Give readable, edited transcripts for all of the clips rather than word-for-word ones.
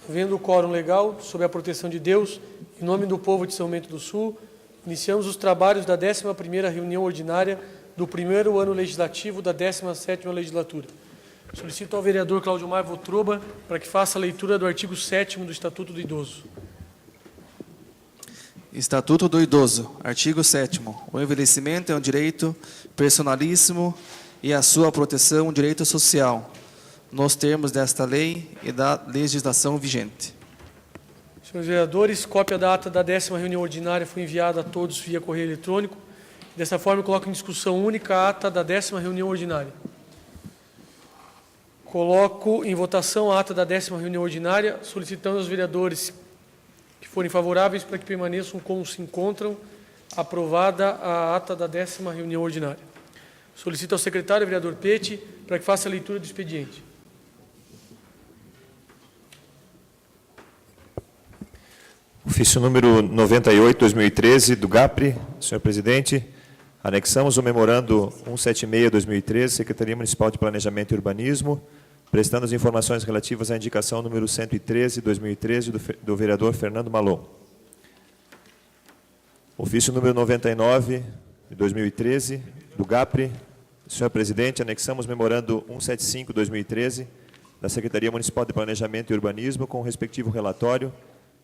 Havendo o quórum legal, sob a proteção de Deus, em nome do povo de São Bento do Sul, iniciamos os trabalhos da 11ª reunião ordinária do primeiro ano legislativo da 17ª legislatura. Solicito ao vereador Claudiomar Votroba para que faça a leitura do artigo 7º do Estatuto do Idoso. Estatuto do Idoso, artigo 7º. O envelhecimento é um direito personalíssimo e a sua proteção um direito social, nos termos desta lei e da legislação vigente. Senhores vereadores, cópia da ata da 10ª reunião ordinária foi enviada a todos via correio eletrônico. Dessa forma, eu coloco em discussão única a ata da 10ª reunião ordinária. Coloco em votação a ata da 10ª reunião ordinária, solicitando aos vereadores que forem favoráveis para que permaneçam como se encontram. Aprovada a ata da 10ª reunião ordinária. Solicito ao secretário, vereador Pete, para que faça a leitura do expediente. Ofício número 98/2013 do GAPRE, senhor presidente, anexamos o memorando 176/2013, Secretaria Municipal de Planejamento e Urbanismo, prestando as informações relativas à indicação número 113/2013 do vereador Fernando Malon. Ofício número 99/2013 do GAPRE, senhor presidente, anexamos memorando 175/2013 da Secretaria Municipal de Planejamento e Urbanismo com o respectivo relatório,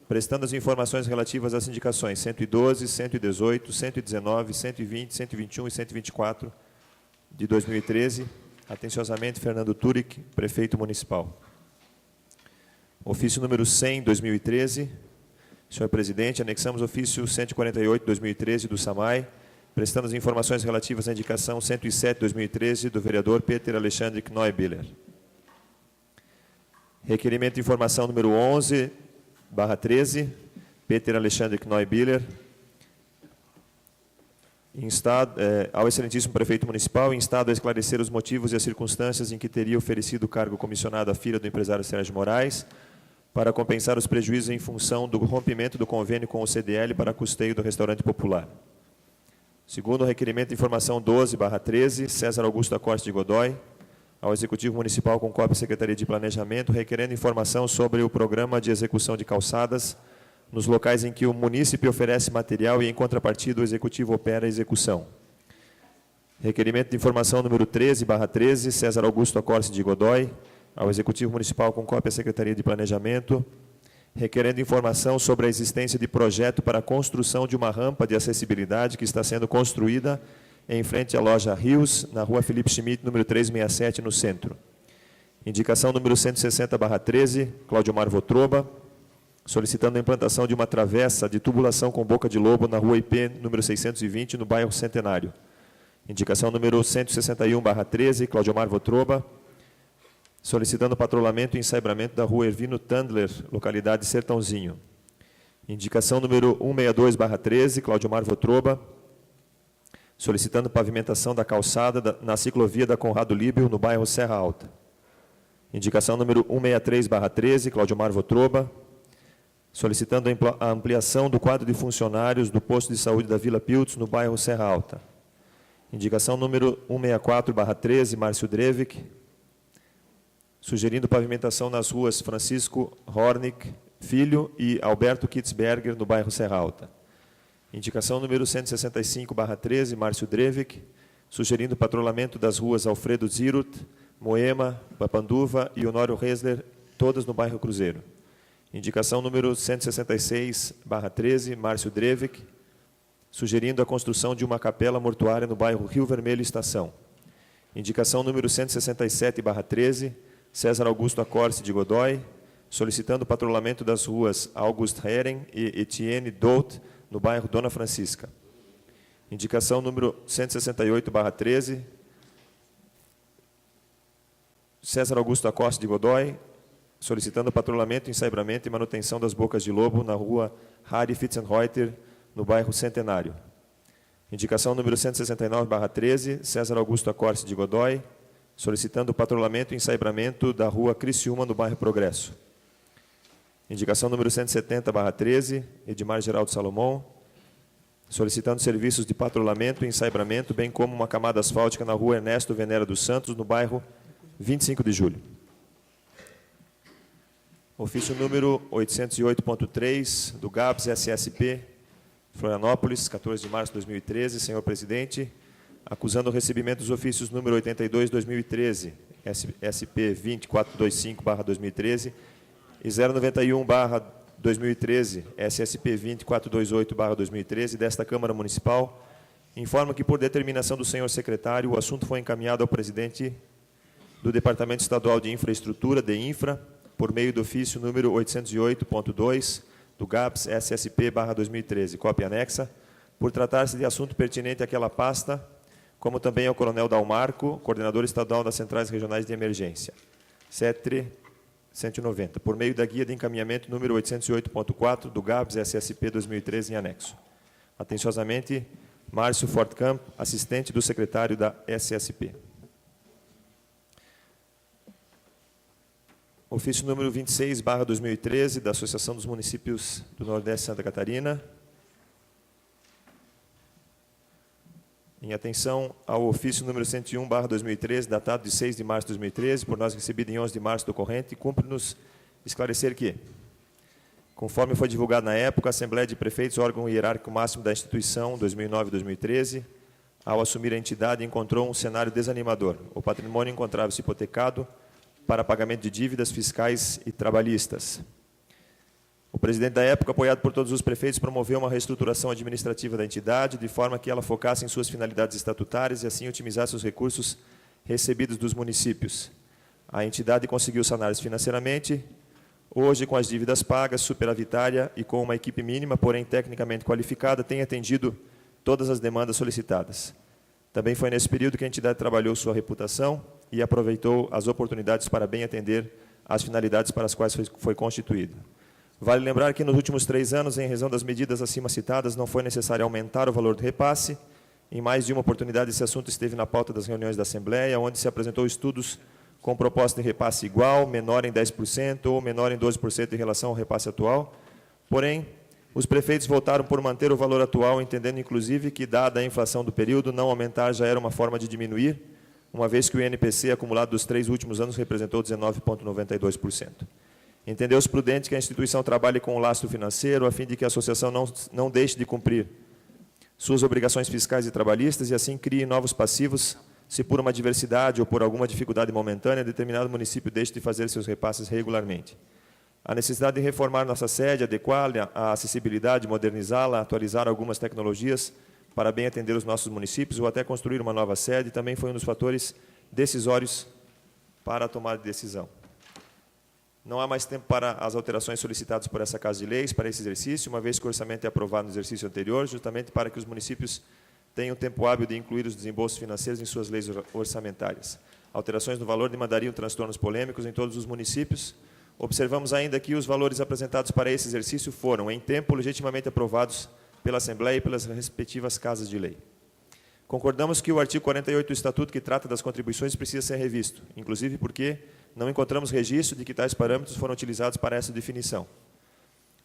prestando as informações relativas às indicações 112, 118, 119, 120, 121 e 124 de 2013. Atenciosamente, Fernando Turic, prefeito municipal. Ofício número 100/2013. Senhor presidente, anexamos ofício 148/2013 do SAMAI, prestando as informações relativas à indicação 107/2013 do vereador Peter Alexandre Knoibiller. Requerimento de informação número 11/13, Peter Alexandre Knoibiller, ao excelentíssimo prefeito municipal, instado a esclarecer os motivos e as circunstâncias em que teria oferecido o cargo comissionado à filha do empresário Sérgio Moraes, para compensar os prejuízos em função do rompimento do convênio com o CDL para custeio do restaurante popular. Segundo o requerimento de informação 12/13, César Augusto Acosta de Godoy, ao Executivo Municipal com cópia à Secretaria de Planejamento, requerendo informação sobre o programa de execução de calçadas nos locais em que o munícipe oferece material e, em contrapartida, o Executivo opera a execução. Requerimento de informação número 13/13, César Augusto Acosta de Godoy, ao Executivo Municipal com cópia à Secretaria de Planejamento, requerendo informação sobre a existência de projeto para a construção de uma rampa de acessibilidade que está sendo construída em frente à loja Rios, na rua Felipe Schmidt, número 367, no centro. Indicação número 160/13, Claudiomar Votroba, solicitando a implantação de uma travessa de tubulação com boca de lobo na rua IP, número 620, no bairro Centenário. Indicação número 161/13, Claudiomar Votroba, solicitando patrulhamento e ensaiamento da rua Ervino Tandler, localidade Sertãozinho. Indicação número 162/13, Claudiomar Votroba, solicitando pavimentação da calçada na ciclovia da Conrado Líbio, no bairro Serra Alta. Indicação número 163/13, Claudiomar Votroba, solicitando a ampliação do quadro de funcionários do posto de saúde da Vila Piltz, no bairro Serra Alta. Indicação número 164/13, Márcio Drevic, sugerindo pavimentação nas ruas Francisco Hornick Filho e Alberto Kitzberger, no bairro Serra Alta. Indicação número 165/13, Márcio Drevic, sugerindo patrulhamento das ruas Alfredo Zirut, Moema, Papanduva e Honório Resler, todas no bairro Cruzeiro. Indicação número 166/13, Márcio Drevic, sugerindo a construção de uma capela mortuária no bairro Rio Vermelho Estação. Indicação número 167/13, César Augusto Acorce de Godoy, solicitando o patrulhamento das ruas August Heren e Etienne Dout, no bairro Dona Francisca. Indicação número 168/13, César Augusto Acosta de Godoy, solicitando patrulhamento, ensaiamento e manutenção das bocas de lobo na rua Harry Fitzenreuter, no bairro Centenário. Indicação número 169/13, César Augusto Acorce de Godoy, solicitando patrulhamento e ensaiamento da rua Criciúma, no bairro Progresso. Indicação número 170/13, Edmar Geraldo Salomão, solicitando serviços de patrulhamento e ensaiamento, bem como uma camada asfáltica na rua Ernesto Venera dos Santos, no bairro 25 de Julho. Ofício número 808.3, do GABS SSP, Florianópolis, 14 de março de 2013. Senhor presidente, acusando o recebimento dos ofícios número 82/2013, SP 20425/2013 e 091/2013, SSP 20428/2013 desta Câmara Municipal, informa que, por determinação do senhor secretário, o assunto foi encaminhado ao presidente do Departamento Estadual de Infraestrutura, DEINFRA, por meio do ofício número 808.2, do GABS SSP/2013, cópia anexa, por tratar-se de assunto pertinente àquela pasta, como também ao coronel Dalmarco, coordenador estadual das Centrais Regionais de Emergência, CETRE 190, por meio da guia de encaminhamento número 808.4, do GABS SSP 2013, em anexo. Atenciosamente, Márcio Fortcamp, assistente do secretário da SSP. Ofício número 26/2013, da Associação dos Municípios do Nordeste de Santa Catarina. Em atenção ao ofício número 101/2013, datado de 6 de março de 2013, por nós recebido em 11 de março do corrente, cumpre-nos esclarecer que, conforme foi divulgado na época, a Assembleia de Prefeitos, órgão hierárquico máximo da instituição, 2009-2013, ao assumir a entidade, encontrou um cenário desanimador. O patrimônio encontrava-se hipotecado para pagamento de dívidas fiscais e trabalhistas. O presidente da época, apoiado por todos os prefeitos, promoveu uma reestruturação administrativa da entidade, de forma que ela focasse em suas finalidades estatutárias e assim otimizasse os recursos recebidos dos municípios. A entidade conseguiu sanar-se financeiramente, hoje, com as dívidas pagas, superavitária e com uma equipe mínima, porém tecnicamente qualificada, tem atendido todas as demandas solicitadas. Também foi nesse período que a entidade trabalhou sua reputação e aproveitou as oportunidades para bem atender às finalidades para as quais foi constituída. Vale lembrar que nos últimos 3 anos, em razão das medidas acima citadas, não foi necessário aumentar o valor do repasse. Em mais de uma oportunidade, esse assunto esteve na pauta das reuniões da Assembleia, onde se apresentou estudos com proposta de repasse igual, menor em 10% ou menor em 12% em relação ao repasse atual. Porém, os prefeitos votaram por manter o valor atual, entendendo, inclusive, que, dada a inflação do período, não aumentar já era uma forma de diminuir, uma vez que o INPC acumulado dos 3 últimos anos representou 19,92%. Entendeu-se prudente que a instituição trabalhe com o lastro financeiro, a fim de que a associação não deixe de cumprir suas obrigações fiscais e trabalhistas e assim crie novos passivos, se por uma adversidade ou por alguma dificuldade momentânea, determinado município deixe de fazer seus repasses regularmente. A necessidade de reformar nossa sede, adequá-la à acessibilidade, modernizá-la, atualizar algumas tecnologias para bem atender os nossos municípios ou até construir uma nova sede, também foi um dos fatores decisórios para a tomada de decisão. Não há mais tempo para as alterações solicitadas por essa Casa de Leis para esse exercício, uma vez que o orçamento é aprovado no exercício anterior, justamente para que os municípios tenham tempo hábil de incluir os desembolsos financeiros em suas leis orçamentárias. Alterações no valor demandariam transtornos polêmicos em todos os municípios. Observamos ainda que os valores apresentados para esse exercício foram, em tempo, legitimamente aprovados pela Assembleia e pelas respectivas Casas de Lei. Concordamos que o artigo 48 do Estatuto, que trata das contribuições, precisa ser revisto, inclusive porque não encontramos registro de que tais parâmetros foram utilizados para essa definição.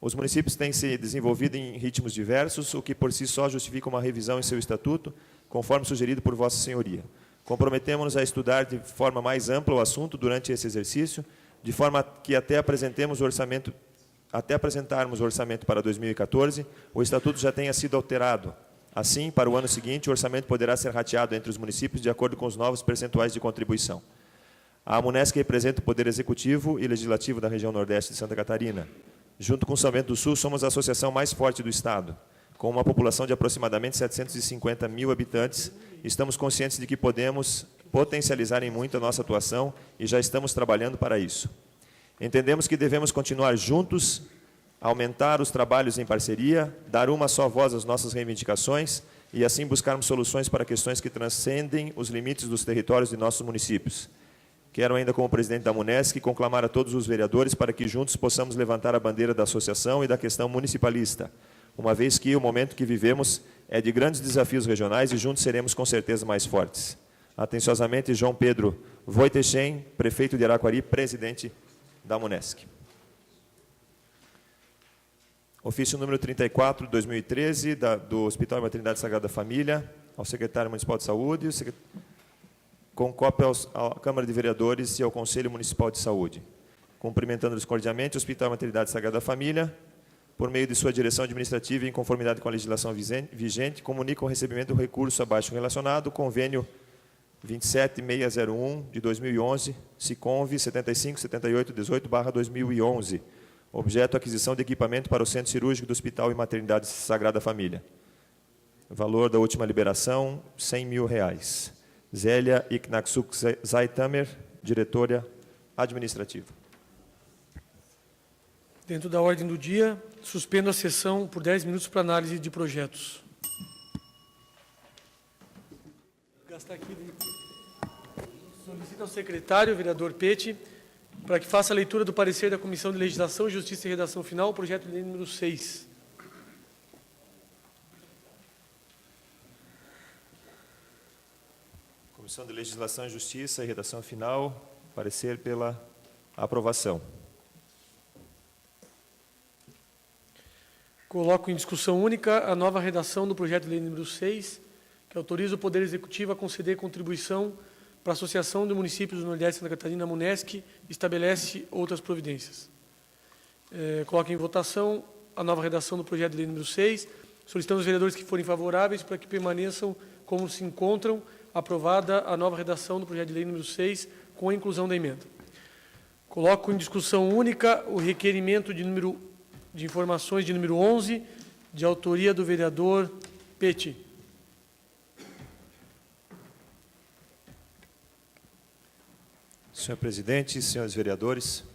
Os municípios têm se desenvolvido em ritmos diversos, o que por si só justifica uma revisão em seu estatuto, conforme sugerido por Vossa Senhoria. Comprometemos-nos a estudar de forma mais ampla o assunto durante esse exercício, de forma que até apresentarmos o orçamento para 2014, o estatuto já tenha sido alterado. Assim, para o ano seguinte, o orçamento poderá ser rateado entre os municípios de acordo com os novos percentuais de contribuição. A Amunesc representa o Poder Executivo e Legislativo da região Nordeste de Santa Catarina. Junto com São Bento do Sul, somos a associação mais forte do Estado. Com uma população de aproximadamente 750 mil habitantes, estamos conscientes de que podemos potencializar em muito a nossa atuação e já estamos trabalhando para isso. Entendemos que devemos continuar juntos, aumentar os trabalhos em parceria, dar uma só voz às nossas reivindicações e assim buscarmos soluções para questões que transcendem os limites dos territórios de nossos municípios. Quero ainda, como presidente da Amunesc, conclamar a todos os vereadores para que juntos possamos levantar a bandeira da associação e da questão municipalista, uma vez que o momento que vivemos é de grandes desafios regionais e juntos seremos com certeza mais fortes. Atenciosamente, João Pedro Wojtechem, prefeito de Araquari, presidente da Amunesc. Ofício número 34, de 2013, do Hospital Maternidade Sagrada Família, ao secretário municipal de saúde, com cópia à Câmara de Vereadores e ao Conselho Municipal de Saúde. Cumprimentando-lhes cordialmente, o Hospital Maternidade Sagrada Família, por meio de sua direção administrativa e em conformidade com a legislação vigente, comunica o recebimento do recurso abaixo relacionado, convênio 27601 de 2011, SICONV 757818/2011, objeto aquisição de equipamento para o Centro Cirúrgico do Hospital e Maternidade Sagrada Família. Valor da última liberação, R$100 mil. Zélia Iknaksuk Zaitamer, diretora administrativa. Dentro da ordem do dia, suspendo a sessão por 10 minutos para análise de projetos. Vou gastar aqui. Solicito ao secretário, o vereador Peti, para que faça a leitura do parecer da Comissão de Legislação, Justiça e Redação Final, projeto de lei número 6. Comissão de Legislação, Justiça e Redação Final, parecer pela aprovação. Coloco em discussão única a nova redação do projeto de lei número 6, que autoriza o Poder Executivo a conceder contribuição para a Associação de Municípios do Nordeste de Santa Catarina, MUNESC, e estabelece outras providências. Coloco em votação a nova redação do projeto de lei número 6, solicitando aos vereadores que forem favoráveis para que permaneçam como se encontram, aprovada a nova redação do projeto de lei número 6, com a inclusão da emenda. Coloco em discussão única o requerimento de informações de número 11, de autoria do vereador Peti. Senhor presidente, senhores vereadores,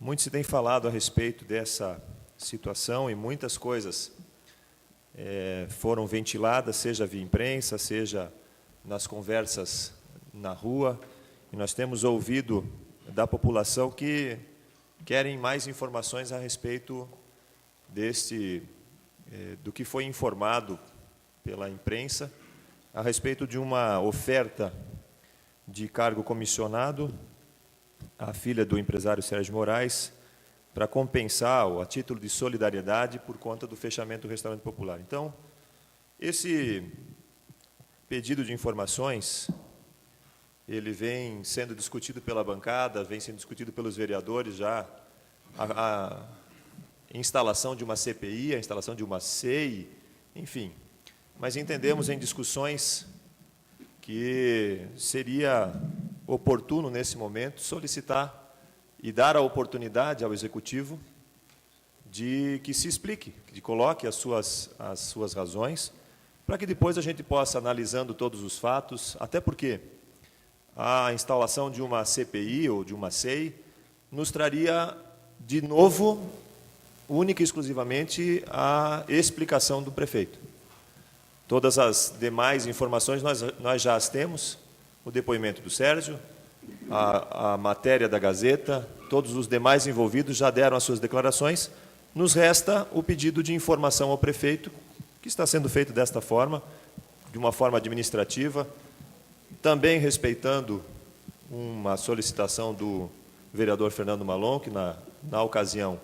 muito se tem falado a respeito dessa situação e muitas coisas foram ventiladas, seja via imprensa, seja nas conversas na rua, e nós temos ouvido da população que querem mais informações a respeito do que foi informado pela imprensa, a respeito de uma oferta de cargo comissionado à filha do empresário Sérgio Moraes, para compensar, a título de solidariedade, por conta do fechamento do restaurante popular. Então, esse pedido de informações, ele vem sendo discutido pela bancada, vem sendo discutido pelos vereadores já, a instalação de uma CPI, a instalação de uma SEI, enfim. Mas entendemos em discussões que seria oportuno, nesse momento, solicitar e dar a oportunidade ao Executivo de que se explique, de coloque as suas razões, para que depois a gente possa, analisando todos os fatos, até porque a instalação de uma CPI ou de uma SEI nos traria, de novo, única e exclusivamente, a explicação do prefeito. Todas as demais informações nós já as temos, o depoimento do Sérgio, a matéria da Gazeta, todos os demais envolvidos já deram as suas declarações. Nos resta o pedido de informação ao prefeito, que está sendo feito desta forma, de uma forma administrativa, também respeitando uma solicitação do vereador Fernando Malon, que na ocasião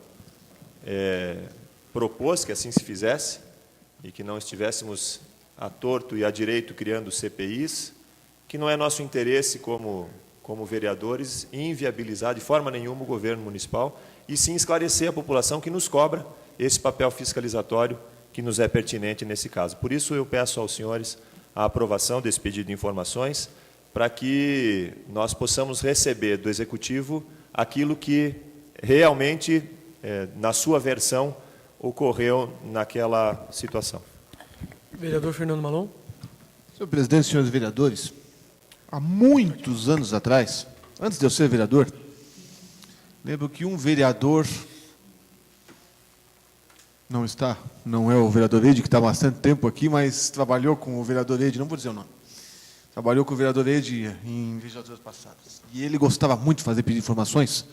propôs que assim se fizesse, e que não estivéssemos a torto e a direito criando CPIs, que não é nosso interesse como vereadores inviabilizar de forma nenhuma o governo municipal, e sim esclarecer a população que nos cobra esse papel fiscalizatório que nos é pertinente nesse caso. Por isso, eu peço aos senhores a aprovação desse pedido de informações, para que nós possamos receber do Executivo aquilo que realmente, na sua versão, ocorreu naquela situação. Vereador Fernando Malon. Senhor presidente, senhores vereadores, há muitos anos atrás, antes de eu ser vereador, lembro que um vereador, não é o vereador Eide, que está há bastante tempo aqui, mas trabalhou com o vereador Eide, não vou dizer o nome, trabalhou com o vereador Eide em legislaturas passadas. E ele gostava muito de fazer pedido de informações,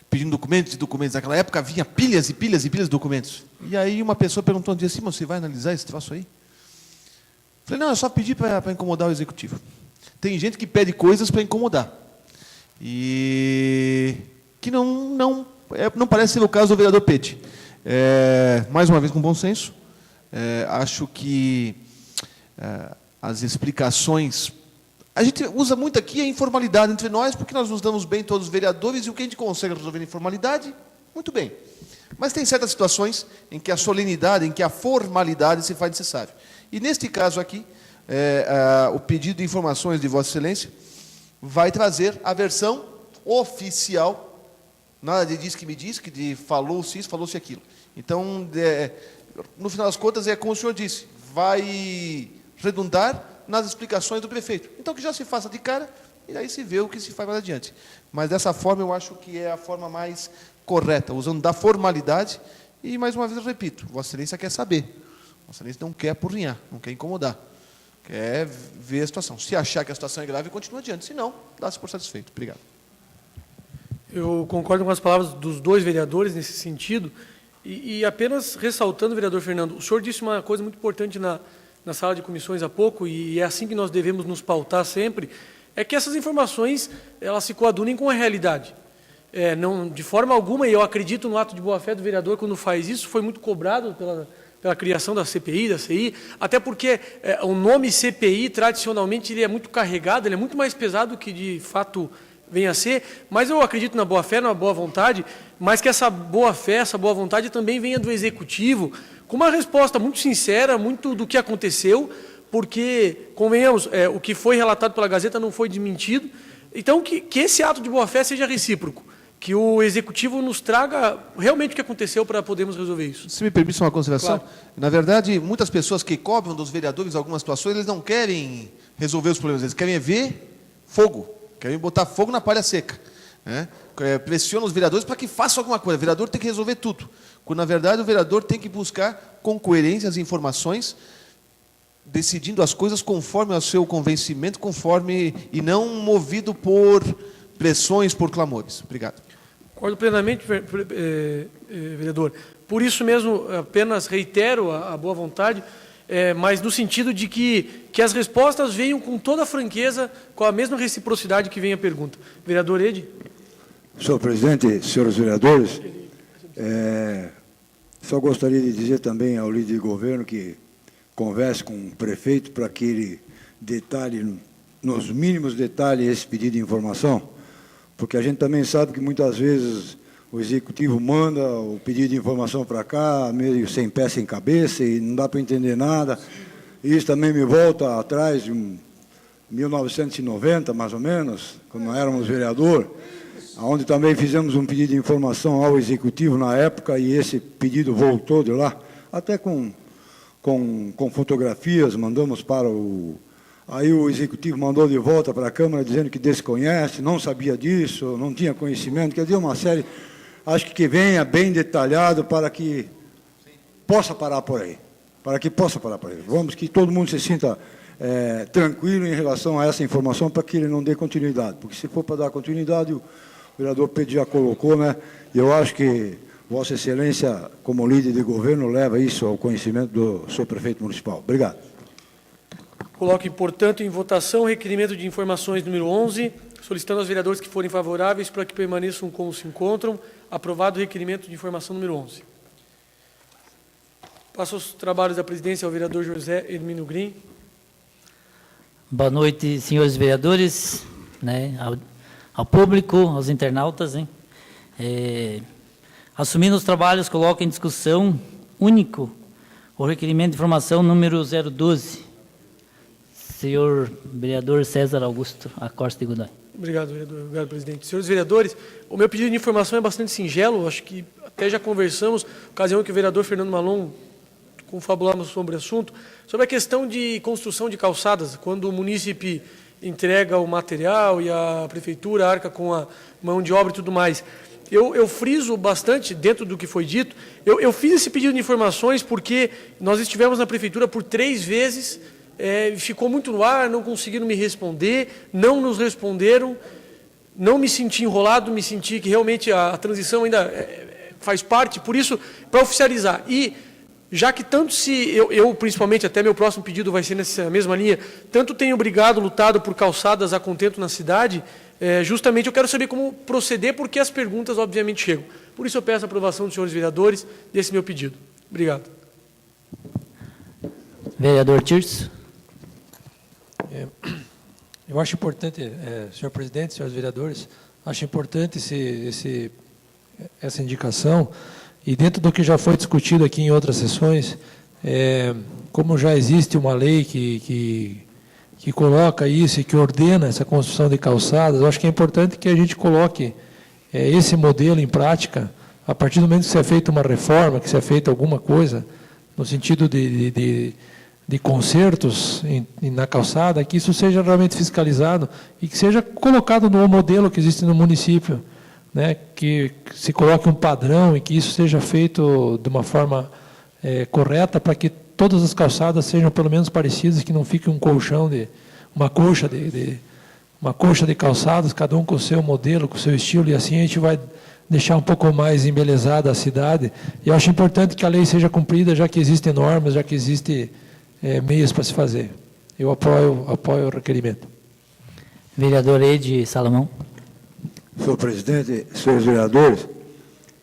pedindo documentos e documentos. Naquela época vinha pilhas e pilhas e pilhas de documentos. E aí uma pessoa perguntou um dia assim: você vai analisar esse troço aí? Falei: não, é só pedir para incomodar o Executivo. Tem gente que pede coisas para incomodar. E que não parece ser o caso do vereador Peti. Mais uma vez, com bom senso, acho que as explicações A gente usa muito aqui a informalidade entre nós, porque nós nos damos bem todos os vereadores, e o que a gente consegue resolver na informalidade, muito bem. Mas tem certas situações em que a solenidade, em que a formalidade se faz necessário. E neste caso aqui, o pedido de informações de Vossa Excelência vai trazer a versão oficial, nada de diz que me diz, que de falou-se isso, falou-se aquilo. Então, no final das contas, é como o senhor disse, vai redundar nas explicações do prefeito. Então, que já se faça de cara, e aí se vê o que se faz mais adiante. Mas, dessa forma, eu acho que é a forma mais correta, usando da formalidade, e, mais uma vez, eu repito, Vossa Excelência quer saber. Vossa Excelência não quer apurrinhar, não quer incomodar. Quer ver a situação. Se achar que a situação é grave, continua adiante. Se não, dá-se por satisfeito. Obrigado. Eu concordo com as palavras dos dois vereadores nesse sentido, e apenas ressaltando, vereador Fernando, o senhor disse uma coisa muito importante na sala de comissões há pouco, e é assim que nós devemos nos pautar sempre, é que essas informações elas se coadunem com a realidade. Não, de forma alguma, e eu acredito no ato de boa-fé do vereador quando faz isso, foi muito cobrado pela criação da CPI, da CI, até porque o nome CPI, tradicionalmente, ele é muito carregado, ele é muito mais pesado do que, de fato, venha a ser, mas eu acredito na boa-fé, na boa vontade, mas que essa boa-fé, essa boa vontade também venha do Executivo, com uma resposta muito sincera, muito do que aconteceu, porque, convenhamos, o que foi relatado pela Gazeta não foi desmentido, então que esse ato de boa-fé seja recíproco, que o Executivo nos traga realmente o que aconteceu para podermos resolver isso. Se me permite uma consideração, Claro. Na verdade, muitas pessoas que cobram dos vereadores algumas situações, eles não querem resolver os problemas, eles querem ver fogo, querem botar fogo na palha seca. Né? Pressionam os vereadores para que façam alguma coisa. O vereador tem que resolver tudo. Quando, na verdade, o vereador tem que buscar com coerência as informações, decidindo as coisas conforme o seu convencimento, e não movido por pressões, por clamores. Obrigado. Concordo plenamente, vereador. Por isso mesmo, apenas reitero a boa vontade, mas no sentido de que as respostas venham com toda a franqueza, com a mesma reciprocidade que vem a pergunta. Vereador Edi. Senhor presidente, senhores vereadores, só gostaria de dizer também ao líder de governo que converse com o prefeito para que ele detalhe, nos mínimos detalhes, esse pedido de informação, porque a gente também sabe que muitas vezes o Executivo manda o pedido de informação para cá, meio sem pé, sem cabeça, e não dá para entender nada. Isso também me volta atrás, de 1990, mais ou menos, quando nós éramos vereador, onde também fizemos um pedido de informação ao Executivo na época, e esse pedido voltou de lá, até com fotografias, mandamos para o... Aí o Executivo mandou de volta para a Câmara, dizendo que desconhece, não sabia disso, não tinha conhecimento, quer dizer, uma série, acho que venha bem detalhado para que possa parar por aí. Vamos que todo mundo se sinta tranquilo em relação a essa informação, para que ele não dê continuidade, porque se for para dar continuidade, o vereador Pedro já colocou, né? E eu acho que Vossa Excelência, como líder de governo, leva isso ao conhecimento do senhor prefeito municipal. Obrigado. Coloco, portanto, em votação o requerimento de informações número 11, solicitando aos vereadores que forem favoráveis para que permaneçam como se encontram. Aprovado o requerimento de informação número 11. Passo aos trabalhos da presidência ao vereador José Hermínio Green. Boa noite, senhores vereadores, né, ao público, aos internautas. Hein? Assumindo os trabalhos, coloco em discussão único o requerimento de informação número 012. Senhor vereador César Augusto Acosta de Godoy. Obrigado, vereador. Obrigado, presidente. Senhores vereadores, o meu pedido de informação é bastante singelo, acho que até já conversamos, ocasião que o vereador Fernando Malon confabulamos sobre o assunto, sobre a questão de construção de calçadas, quando o munícipe entrega o material e a prefeitura arca com a mão de obra e tudo mais. Eu friso bastante, dentro do que foi dito, eu fiz esse pedido de informações porque nós estivemos na prefeitura por 3 vezes, ficou muito no ar, não conseguiram me responder, não nos responderam, não me senti enrolado, me senti que realmente a transição ainda faz parte, por isso, para oficializar. E, já que tanto eu principalmente, até meu próximo pedido vai ser nessa mesma linha, tanto tenho brigado, lutado por calçadas a contento na cidade, justamente eu quero saber como proceder, porque as perguntas, obviamente, chegam. Por isso eu peço a aprovação dos senhores vereadores desse meu pedido. Obrigado. Vereador Tirso. Eu acho importante, senhor presidente, senhores vereadores, acho importante essa indicação, e dentro do que já foi discutido aqui em outras sessões, como já existe uma lei que coloca isso e que ordena essa construção de calçadas, eu acho que é importante que a gente coloque esse modelo em prática, a partir do momento que se é feita uma reforma, que se é feita alguma coisa, no sentido de consertos na calçada, que isso seja realmente fiscalizado e que seja colocado no modelo que existe no município, né, que se coloque um padrão e que isso seja feito de uma forma correta para que todas as calçadas sejam pelo menos parecidas, que não fique uma coxa de calçadas, cada um com o seu modelo, com o seu estilo, e assim a gente vai deixar um pouco mais embelezada a cidade. E eu acho importante que a lei seja cumprida, já que existem normas, já que existem meios para se fazer. Eu apoio o requerimento. Vereador Ede Salomão. Senhor presidente, senhores vereadores,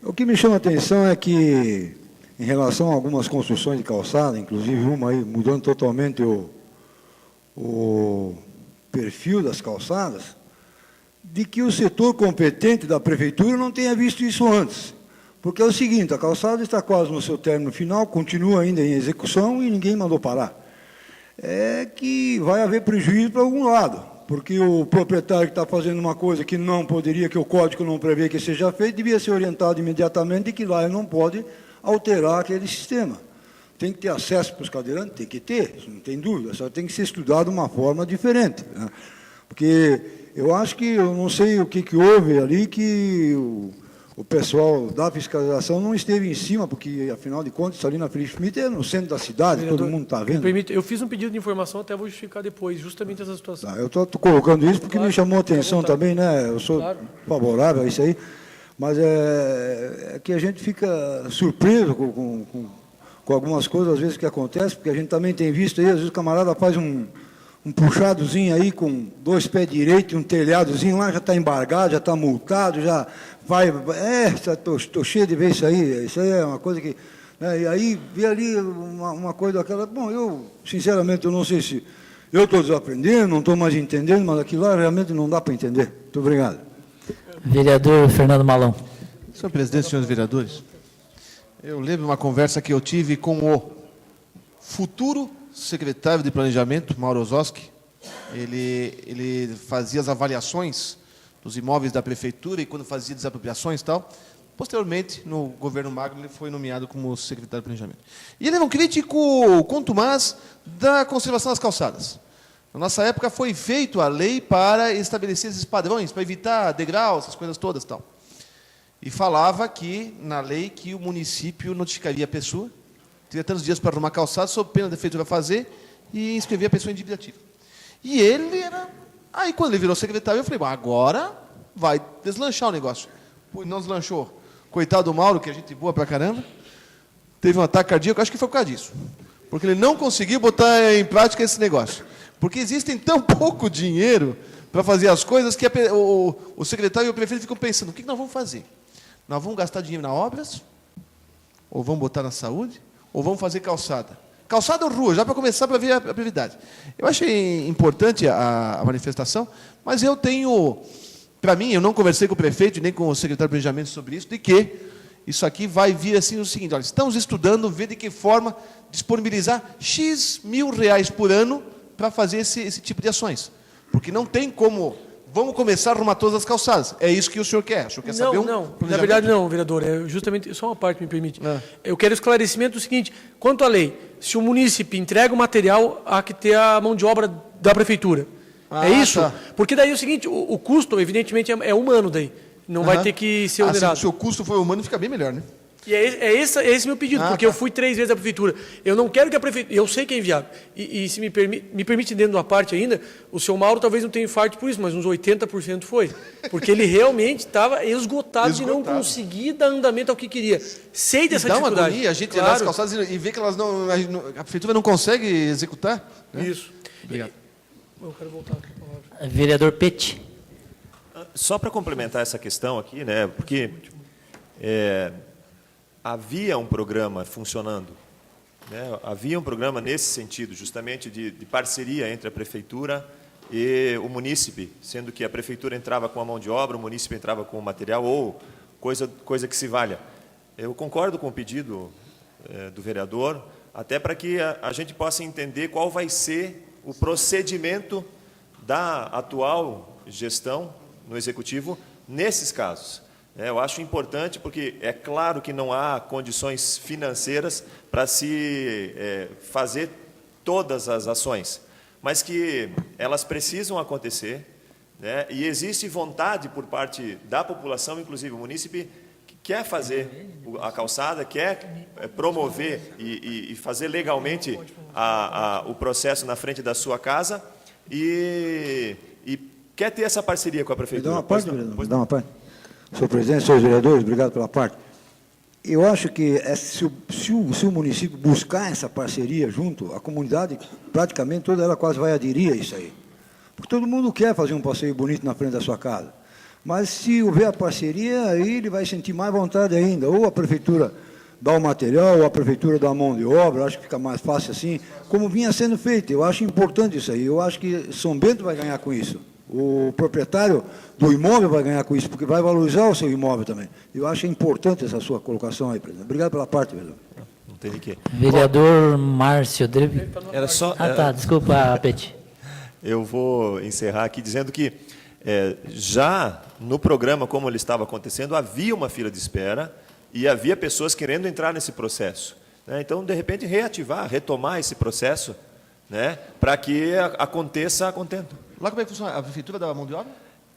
o que me chama a atenção é que, em relação a algumas construções de calçada, inclusive uma aí mudando totalmente o perfil das calçadas, de que o setor competente da prefeitura não tenha visto isso antes. Porque é o seguinte, a calçada está quase no seu término final, continua ainda em execução e ninguém mandou parar. É que vai haver prejuízo para algum lado, porque o proprietário que está fazendo uma coisa que não poderia, que o código não prevê que seja feito, devia ser orientado imediatamente de que lá ele não pode alterar aquele sistema. Tem que ter acesso para os cadeirantes? Tem que ter, isso não tem dúvida, só tem que ser estudado de uma forma diferente, né? Porque eu acho que, eu não sei o que houve ali, que o pessoal da fiscalização não esteve em cima, porque, afinal de contas, isso ali na Felipe Schmidt é no centro da cidade, Vereador, todo mundo está vendo. eu fiz um pedido de informação, até vou justificar depois, justamente essa situação. Tá, eu estou colocando isso porque Claro, me chamou a atenção fica à vontade. também, né? Eu sou Claro. favorável a isso aí, mas é que a gente fica surpreso com algumas coisas, às vezes, que acontecem, porque a gente também tem visto aí, às vezes o camarada faz um puxadozinho aí com 2 pés direitos e um telhadozinho lá, já está embargado, já está multado, já vai... estou cheio de ver isso aí é uma coisa que... Né, e aí, vê ali uma coisa daquela... Bom, eu, sinceramente, eu não sei se... Eu estou desaprendendo, não estou mais entendendo, mas aquilo lá realmente não dá para entender. Muito obrigado. Vereador Fernando Malão. Senhor presidente, senhores vereadores, eu lembro de uma conversa que eu tive com o futuro secretário de Planejamento, Mauro Ozoski. Ele fazia as avaliações dos imóveis da prefeitura e quando fazia desapropriações e tal. Posteriormente, no governo Magno, ele foi nomeado como secretário de Planejamento. E ele era um crítico contumaz da conservação das calçadas. Na nossa época foi feita a lei para estabelecer esses padrões, para evitar degraus, essas coisas todas e tal. E falava que, na lei, que o município notificaria a pessoa, teria tantos dias para arrumar calçada, sob pena da prefeitura fazer, e inscrever a pessoa em dívida ativa. E ele era... Aí, quando ele virou secretário, eu falei, bom, agora vai deslanchar o negócio. Pô, não deslanchou. Coitado do Mauro, que é gente boa pra caramba, teve um ataque cardíaco, acho que foi por causa disso. Porque ele não conseguiu botar em prática esse negócio. Porque existem tão pouco dinheiro para fazer as coisas que o secretário e o prefeito ficam pensando, o que nós vamos fazer? Nós vamos gastar dinheiro nas obras? Ou vamos botar na saúde? Ou vamos fazer calçada? Calçada ou rua, já para começar para ver a prioridade. Eu achei importante a manifestação, mas eu tenho, para mim, eu não conversei com o prefeito nem com o secretário de Planejamento sobre isso, de que isso aqui vai vir assim o seguinte, olha, estamos estudando, ver de que forma disponibilizar X mil reais por ano para fazer esse tipo de ações. Porque não tem como... Vamos começar a arrumar todas as calçadas. É isso que o senhor quer? O senhor quer saber Não, na verdade não, vereador. É justamente, só uma parte me permite. Eu quero esclarecimento do seguinte, quanto à lei, se o munícipe entrega o material, há que ter a mão de obra da prefeitura. É isso? Tá. Porque daí é o seguinte, o custo, evidentemente, é humano daí. Não vai ter que ser onerado. Se o custo for humano, fica bem melhor, né? E é esse meu pedido, porque eu fui 3 vezes à prefeitura. Eu não quero que a prefeitura... Eu sei que é inviável. E se me permite, dentro de uma parte ainda, o seu Mauro talvez não tenha infarto por isso, mas uns 80% foi. Porque ele realmente estava esgotado de não conseguir dar andamento ao que queria. Sei dessa dificuldade. Dá uma agonia a gente olhar as calçadas e ver que elas não... A prefeitura não consegue executar. Né? Isso. Obrigado. Eu quero voltar aqui a palavra. Vereador Pete. Só para complementar essa questão aqui, né, porque havia um programa funcionando, né, havia um programa nesse sentido, justamente de parceria entre a prefeitura e o munícipe, sendo que a prefeitura entrava com a mão de obra, o munícipe entrava com o material, ou coisa que se valha. Eu concordo com o pedido do vereador, até para que a gente possa entender qual vai ser o procedimento da atual gestão no Executivo nesses casos. Eu acho importante, porque é claro que não há condições financeiras para se fazer todas as ações, mas que elas precisam acontecer, né? E existe vontade por parte da população, inclusive o munícipe, que quer fazer a calçada, quer promover e fazer legalmente o processo na frente da sua casa e quer ter essa parceria com a prefeitura. Me dá uma parte, vereador? Me dá uma parte. Senhor presidente, senhores vereadores, obrigado pela parte. Eu acho que se o município buscar essa parceria junto, a comunidade, praticamente toda ela quase vai aderir a isso aí. Porque todo mundo quer fazer um passeio bonito na frente da sua casa. Mas se houver a parceria, aí ele vai sentir mais vontade ainda. Ou a prefeitura dá o material, ou a prefeitura dá a mão de obra, acho que fica mais fácil assim, como vinha sendo feito. Eu acho importante isso aí. Eu acho que São Bento vai ganhar com isso. O proprietário do imóvel vai ganhar com isso, porque vai valorizar o seu imóvel também. Eu acho importante essa sua colocação aí, presidente. Obrigado pela parte, vereador. Não tem de quê. Vereador Márcio Drevi. Era só... Desculpa, Peti. Eu vou encerrar aqui dizendo que já no programa, como ele estava acontecendo, havia uma fila de espera e havia pessoas querendo entrar nesse processo, né? Então, de repente, retomar esse processo, né, para que aconteça a contento. Lá como é que funciona? A prefeitura dá a mão de obra?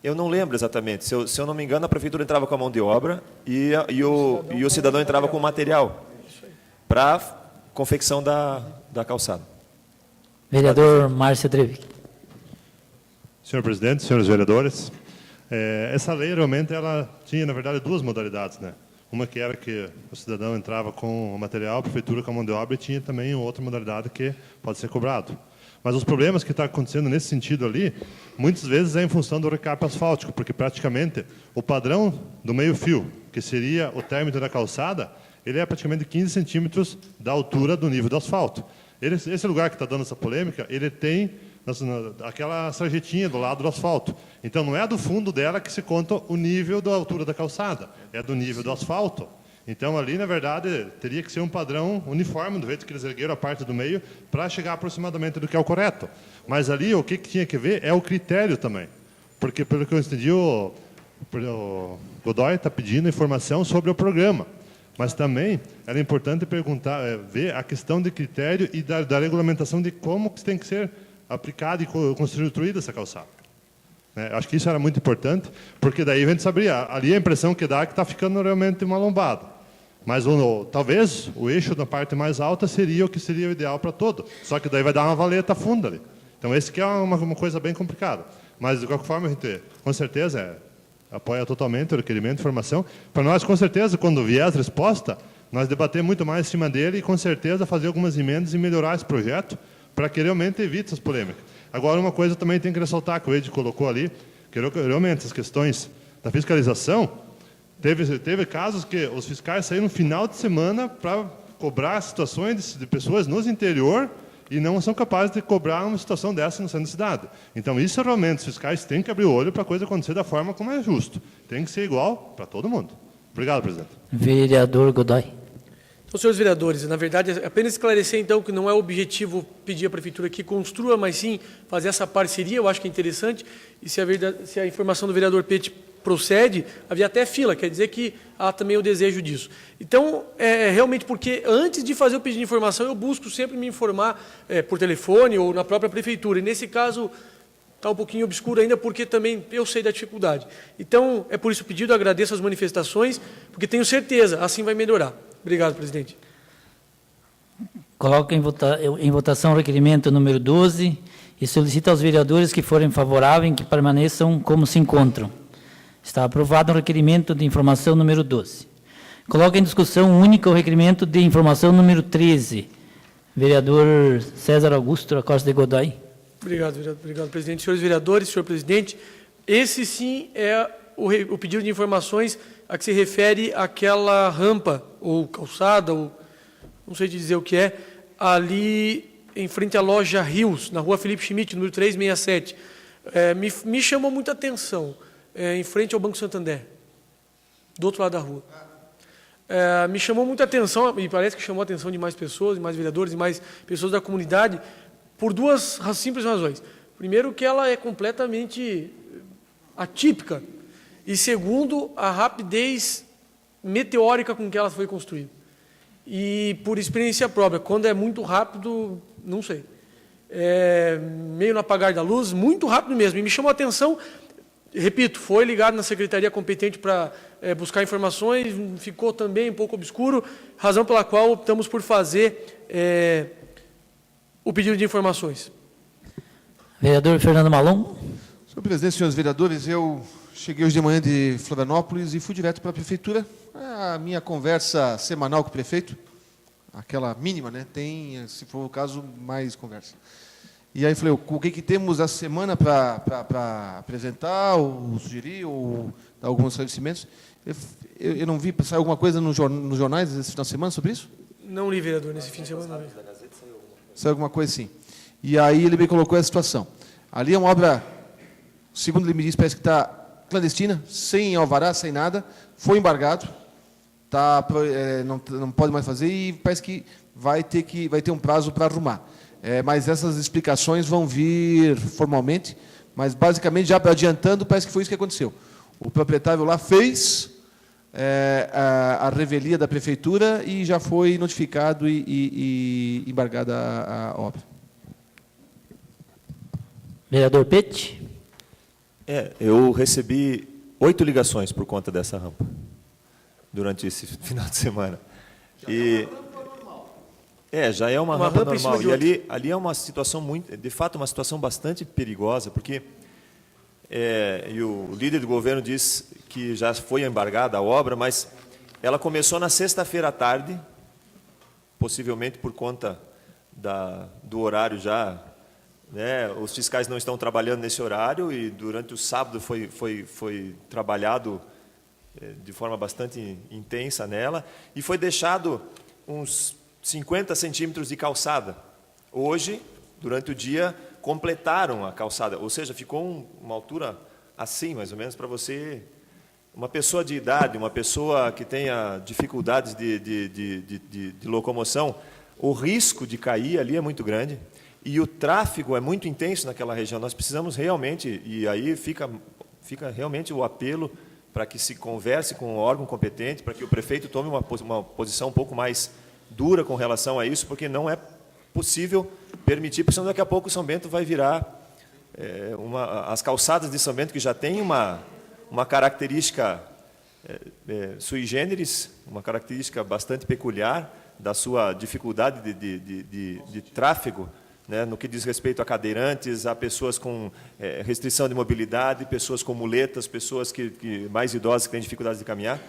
Eu não lembro exatamente. Se eu não me engano, a prefeitura entrava com a mão de obra e o cidadão entrava com o material para confecção da calçada. Vereador Márcio Drevi. Senhor presidente, senhores vereadores, essa lei realmente ela tinha, na verdade, duas modalidades, né? Uma que era que o cidadão entrava com o material, a prefeitura com a mão de obra, e tinha também outra modalidade que pode ser cobrado. Mas os problemas que estão acontecendo nesse sentido ali, muitas vezes é em função do recap asfáltico, porque praticamente o padrão do meio-fio, que seria o término da calçada, ele é praticamente 15 centímetros da altura do nível do asfalto. Esse lugar que está dando essa polêmica, ele tem aquela sarjetinha do lado do asfalto. Então, não é do fundo dela que se conta o nível da altura da calçada, é do nível do asfalto. Então, ali, na verdade, teria que ser um padrão uniforme, do jeito que eles ergueram a parte do meio, para chegar aproximadamente do que é o correto. Mas ali, o que tinha que ver é o critério também. Porque, pelo que eu entendi, o Godoy está pedindo informação sobre o programa. Mas também era importante perguntar, ver a questão de critério e da regulamentação de como que tem que ser aplicada e construída essa calçada. Acho que isso era muito importante, porque daí a gente saberia, ali a impressão que dá é que está ficando realmente uma lombada. Mas talvez o eixo da parte mais alta seria o que seria o ideal para todo, só que daí vai dar uma valeta funda ali. Então esse que é uma coisa bem complicada. Mas de qualquer forma a gente, com certeza, apoia totalmente o requerimento de informação. Para nós, com certeza, quando vier a resposta, nós debater muito mais em cima dele e com certeza fazer algumas emendas e melhorar esse projeto, para que realmente evite essas polêmicas. Agora, uma coisa também tem que ressaltar, que o Ed colocou ali, que realmente as questões da fiscalização, teve casos que os fiscais saíram no final de semana para cobrar situações de pessoas nos interior e não são capazes de cobrar uma situação dessa no centro da cidade. Então, isso realmente, os fiscais têm que abrir o olho para a coisa acontecer da forma como é justo. Tem que ser igual para todo mundo. Obrigado, presidente. Vereador Godoy. Então, senhores vereadores, na verdade, apenas esclarecer, então, que não é o objetivo pedir à Prefeitura que construa, mas sim fazer essa parceria, eu acho que é interessante, e se a informação do vereador Peti procede, havia até fila, quer dizer que há também o desejo disso. Então, realmente, porque antes de fazer o pedido de informação, eu busco sempre me informar por telefone ou na própria Prefeitura, e nesse caso está um pouquinho obscuro ainda, porque também eu sei da dificuldade. Então, é por isso o pedido, agradeço as manifestações, porque tenho certeza, assim vai melhorar. Obrigado, presidente. Coloco em votação o requerimento número 12 e solicito aos vereadores que forem favoráveis que permaneçam como se encontram. Está aprovado o requerimento de informação número 12. Coloco em discussão única o requerimento de informação número 13. Vereador César Augusto da Costa de Godoy. Obrigado, vereador. Obrigado, presidente. Senhores vereadores, senhor presidente, esse sim é o pedido de informações a que se refere àquela rampa, ou calçada, ou não sei dizer o que é, ali em frente à loja Rios, na rua Felipe Schmidt, número 367. Me chamou muita atenção, em frente ao Banco Santander, do outro lado da rua. Me chamou muita atenção, e parece que chamou a atenção de mais pessoas, de mais vereadores, de mais pessoas da comunidade, por duas simples razões. Primeiro, que ela é completamente atípica, e segundo, a rapidez meteórica com que ela foi construída. E por experiência própria, quando é muito rápido, não sei. Meio no apagar da luz, muito rápido mesmo. E me chamou a atenção, repito, foi ligado na secretaria competente para buscar informações, ficou também um pouco obscuro, razão pela qual optamos por fazer o pedido de informações. Vereador Fernando Malon. Senhor presidente, senhores vereadores, eu cheguei hoje de manhã de Florianópolis e fui direto para a prefeitura. A minha conversa semanal com o prefeito, aquela mínima, né? Tem, se for o caso, mais conversa. E aí falei, o que temos essa semana para apresentar, ou sugerir, ou dar alguns esclarecimentos? Eu não vi, saiu alguma coisa nos jornais esse final de semana sobre isso? Não li, vereador, nesse fim de semana não li. Saiu alguma coisa assim. E aí ele me colocou essa situação. Ali é uma obra, segundo ele me disse, parece que está clandestina, sem alvará, sem nada, foi embargado, não pode mais fazer e parece que vai ter um prazo para arrumar. Mas essas explicações vão vir formalmente, mas basicamente, já adiantando, parece que foi isso que aconteceu. O proprietário lá fez a revelia da prefeitura e já foi notificado e embargada a obra. Vereador Pete. Eu recebi 8 ligações por conta dessa rampa durante esse final de semana. Já é uma rampa normal. E ali é uma situação de fato, uma situação bastante perigosa, porque e o líder do governo diz que já foi embargada a obra, mas ela começou na sexta-feira à tarde, possivelmente por conta do horário já. Os fiscais não estão trabalhando nesse horário e durante o sábado foi trabalhado de forma bastante intensa nela e foi deixado uns 50 centímetros de calçada. Hoje, durante o dia, completaram a calçada, ou seja, ficou uma altura assim, mais ou menos, para você, uma pessoa de idade, uma pessoa que tenha dificuldades de locomoção, o risco de cair ali é muito grande. E o tráfego é muito intenso naquela região. Nós precisamos realmente, e aí fica realmente o apelo para que se converse com o órgão competente, para que o prefeito tome uma posição um pouco mais dura com relação a isso, porque não é possível permitir, porque senão daqui a pouco o São Bento vai virar as calçadas de São Bento, que já tem uma característica sui generis, uma característica bastante peculiar da sua dificuldade de tráfego, no que diz respeito a cadeirantes, a pessoas com restrição de mobilidade, pessoas com muletas, pessoas mais idosas que têm dificuldades de caminhar.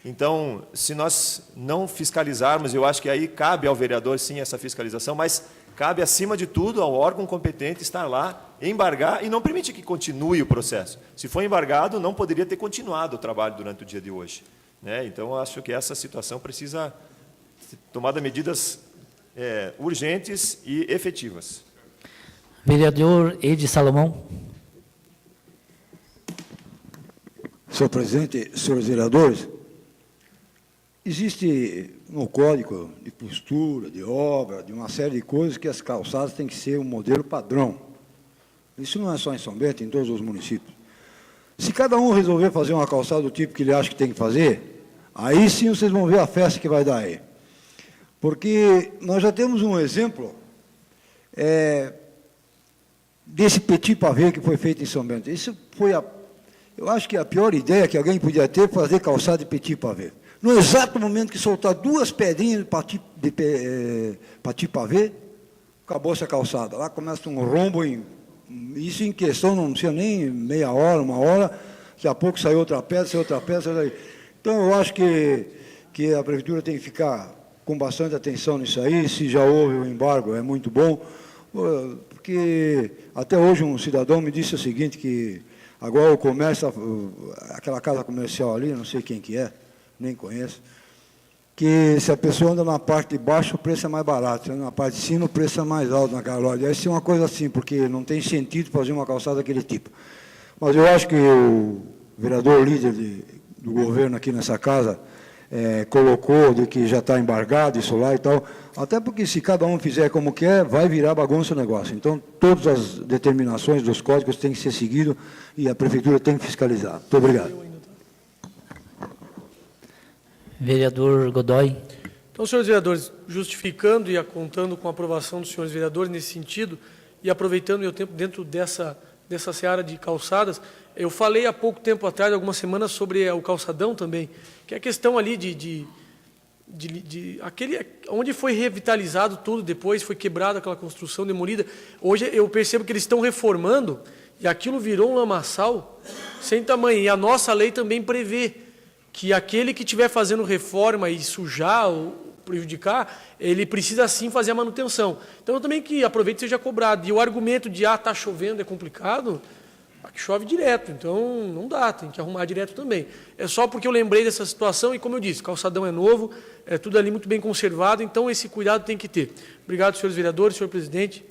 Então, se nós não fiscalizarmos, eu acho que aí cabe ao vereador, sim, essa fiscalização, mas cabe, acima de tudo, ao órgão competente estar lá, embargar e não permitir que continue o processo. Se for embargado, não poderia ter continuado o trabalho durante o dia de hoje. Então, eu acho que essa situação precisa ser tomada medidas urgentes e efetivas. Vereador Edi Salomão. Senhor presidente, senhores vereadores, existe no Código de Postura, de Obra, de uma série de coisas que as calçadas têm que ser um modelo padrão. Isso não é só em São Bento, em todos os municípios. Se cada um resolver fazer uma calçada do tipo que ele acha que tem que fazer, aí sim vocês vão ver a festa que vai dar aí. Porque nós já temos um exemplo desse petit pavé que foi feito em São Bento. Isso foi eu acho que a pior ideia que alguém podia ter foi fazer calçada de petit pavé. No exato momento que soltar 2 pedrinhas de petit pavé, acabou-se a calçada. Lá começa um rombo, isso em questão, não tinha nem meia hora, 1 hora, daqui a pouco saiu outra pedra, saiu outra pedra, saiu daí. Então, eu acho que a prefeitura tem que ficar com bastante atenção nisso aí. Se já houve o embargo, é muito bom, porque até hoje um cidadão me disse o seguinte, que agora o comércio, aquela casa comercial ali, não sei quem que é, nem conheço, que se a pessoa anda na parte de baixo, o preço é mais barato, se anda na parte de cima, o preço é mais alto naquela loja. Deve ser uma coisa assim, porque não tem sentido fazer uma calçada daquele tipo. Mas eu acho que o vereador líder do governo aqui nessa casa colocou de que já está embargado isso lá e tal, até porque se cada um fizer como quer, vai virar bagunça o negócio. Então, todas as determinações dos códigos têm que ser seguidas e a prefeitura tem que fiscalizar. Muito obrigado. Vereador Godoy. Então, senhores vereadores, justificando e contando com a aprovação dos senhores vereadores nesse sentido, e aproveitando meu tempo dentro dessa seara de calçadas, eu falei há pouco tempo atrás, algumas semanas, sobre o calçadão também, que é a questão ali aquele onde foi revitalizado tudo depois, foi quebrada aquela construção demolida. Hoje eu percebo que eles estão reformando e aquilo virou um lamaçal sem tamanho. E a nossa lei também prevê que aquele que estiver fazendo reforma e sujar ou prejudicar, ele precisa sim fazer a manutenção. Então, também que aproveite e seja cobrado. E o argumento de, está chovendo, é complicado, aqui chove direto, então não dá, tem que arrumar direto também. É só porque eu lembrei dessa situação e, como eu disse, o calçadão é novo, é tudo ali muito bem conservado, então esse cuidado tem que ter. Obrigado, senhores vereadores, senhor presidente.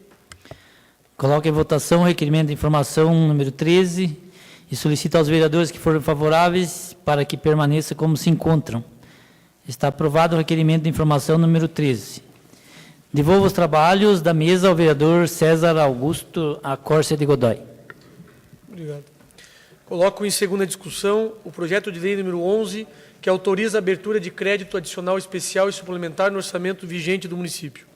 Coloco em votação o requerimento de informação número 13 e solicito aos vereadores que forem favoráveis para que permaneça como se encontram. Está aprovado o requerimento de informação número 13. Devolvo os trabalhos da mesa ao vereador César Augusto Acórcia de Godoy. Obrigado. Coloco em segunda discussão o projeto de lei número 11, que autoriza a abertura de crédito adicional especial e suplementar no orçamento vigente do município.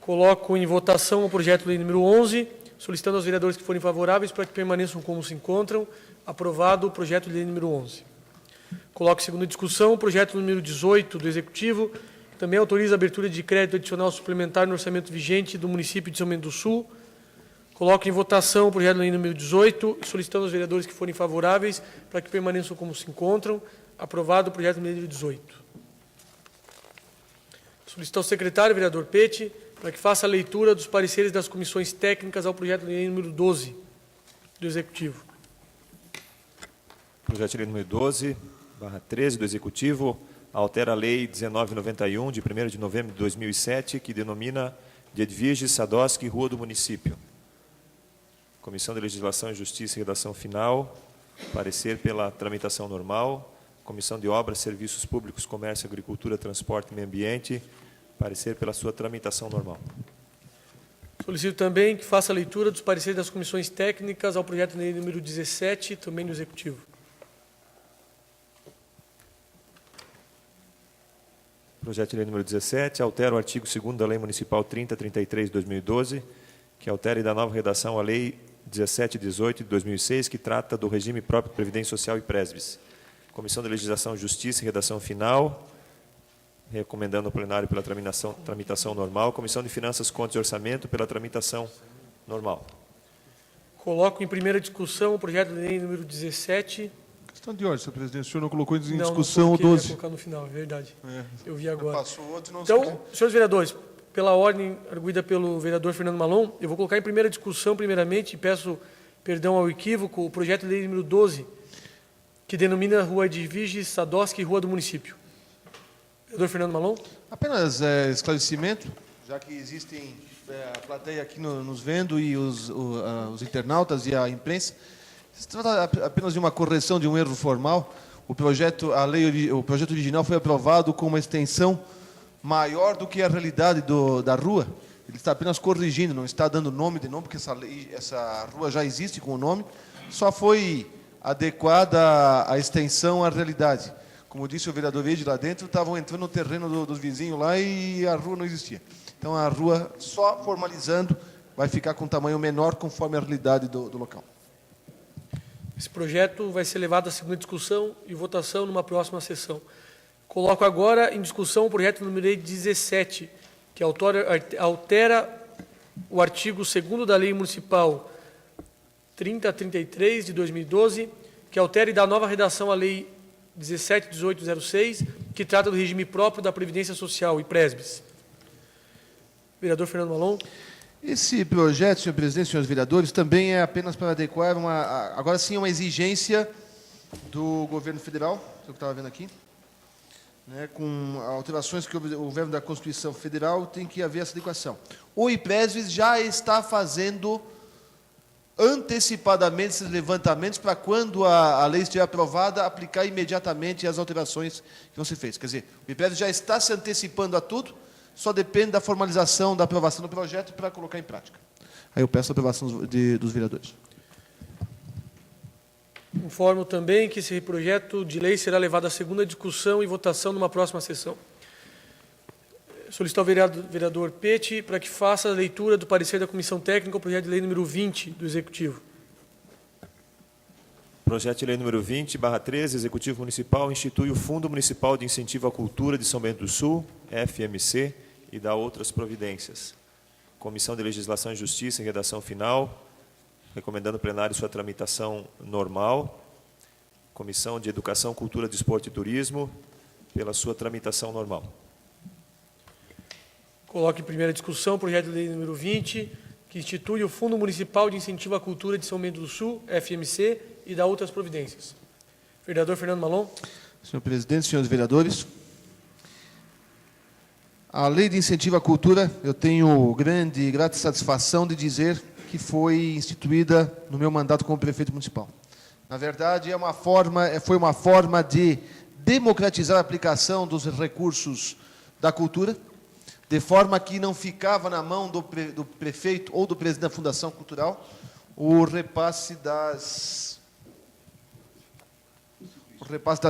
Coloco em votação o projeto de lei número 11, solicitando aos vereadores que forem favoráveis para que permaneçam como se encontram. Aprovado o projeto de lei número 11. Coloco em segunda discussão o projeto número 18 do Executivo, que também autoriza a abertura de crédito adicional suplementar no orçamento vigente do município de São Bento do Sul. Coloco em votação o projeto de lei número 18, solicitando aos vereadores que forem favoráveis para que permaneçam como se encontram. Aprovado o projeto de lei número 18. Solicito ao secretário, vereador Pete, para que faça a leitura dos pareceres das comissões técnicas ao projeto de lei número 12 do Executivo. Projeto de lei número 12/13 do Executivo altera a Lei 1991, de 1º de novembro de 2007, que denomina de Edviges Sadoski Rua do Município. Comissão de Legislação e Justiça e Redação Final, parecer pela tramitação normal. Comissão de Obras, Serviços Públicos, Comércio, Agricultura, Transporte e Meio Ambiente, parecer pela sua tramitação normal. Solicito também que faça a leitura dos pareceres das comissões técnicas ao projeto de lei número 17, também do Executivo. Projeto de lei número 17, altera o artigo 2º da Lei Municipal 3033 de 2012, que altera e dá nova redação à Lei 1718 de 2006, que trata do regime próprio de Previdência Social e Presbis. Comissão de Legislação, Justiça e Redação Final, recomendando ao plenário pela tramitação normal. Comissão de Finanças, Contas e Orçamento pela tramitação normal. Coloco em primeira discussão o projeto de lei número 17. Questão de ordem, senhor presidente. O senhor não colocou em Não discussão o coloquei, ia 12. colocar no final, é verdade. É. Eu vi agora. Passou outro, não Então, senhores vereadores, pela ordem arguida pelo vereador Fernando Malon, eu vou colocar em primeira discussão, primeiramente, e peço perdão ao equívoco, o projeto de lei número 12, que denomina Rua Edviges Sadoski Rua do Município. Vereador Fernando Malon. Apenas esclarecimento, já que existem a plateia aqui nos vendo e os internautas e a imprensa. Se trata apenas de uma correção de um erro formal. O projeto original foi aprovado com uma extensão maior do que a realidade da rua. Ele está apenas corrigindo, não está dando nome de novo, porque essa rua já existe com o nome, só foi adequada a extensão à realidade. Como disse o vereador Verde, lá dentro estavam entrando no terreno dos vizinhos lá e a rua não existia. Então a rua, só formalizando, vai ficar com um tamanho menor conforme a realidade do local. Esse projeto vai ser levado à segunda discussão e votação numa próxima sessão. Coloco agora em discussão o projeto número 17, que altera o artigo 2º da Lei Municipal 3033 de 2012, que altera e dá nova redação à Lei 171806, que trata do regime próprio da Previdência Social e Presbis. Vereador Fernando Malon. Esse projeto, senhor presidente, senhores vereadores, também é apenas para adequar agora sim uma exigência do governo federal, que eu estava vendo aqui, né, com alterações que houveram da Constituição Federal, tem que haver essa adequação. O IPRESV já está fazendo antecipadamente esses levantamentos para, quando a lei estiver aprovada, aplicar imediatamente as alterações que vão ser feitas. Quer dizer, o IPRESV já está se antecipando a tudo, só depende da formalização, da aprovação do projeto para colocar em prática. Aí eu peço a aprovação dos vereadores. Informo também que esse projeto de lei será levado à segunda discussão e votação numa próxima sessão. Solicitar ao vereador Pete para que faça a leitura do parecer da Comissão Técnica ao projeto de lei número 20 do Executivo. Projeto de lei número 20/13, Executivo Municipal institui o Fundo Municipal de Incentivo à Cultura de São Bento do Sul, FMC, e dá outras providências. Comissão de Legislação e Justiça, em redação final, recomendando ao plenário sua tramitação normal. Comissão de Educação, Cultura, Desporto e Turismo, pela sua tramitação normal. Coloque em primeira discussão o projeto de lei número 20, que institui o Fundo Municipal de Incentivo à Cultura de São Bento do Sul, FMC, e dá outras providências. Vereador Fernando Malon. Senhor presidente, senhores vereadores, a Lei de Incentivo à Cultura, eu tenho grande e grata satisfação de dizer que foi instituída no meu mandato como prefeito municipal. Na verdade, foi uma forma de democratizar a aplicação dos recursos da cultura, de forma que não ficava na mão do prefeito ou do presidente da Fundação Cultural o repasse das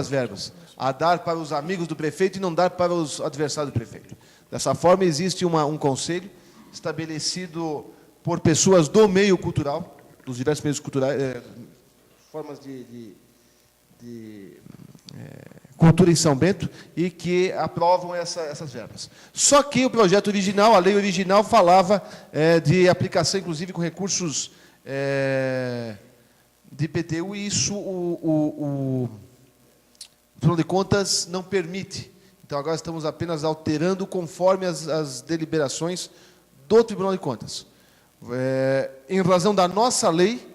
verbas, a dar para os amigos do prefeito e não dar para os adversários do prefeito. Dessa forma, existe um conselho estabelecido por pessoas do meio cultural, dos diversos meios culturais, formas de cultura em São Bento, e que aprovam essas verbas. Só que o projeto original, a lei original, falava de aplicação, inclusive, com recursos de IPTU, e isso o Tribunal de Contas não permite. Então, agora estamos apenas alterando conforme as deliberações do Tribunal de Contas. Em razão da nossa lei,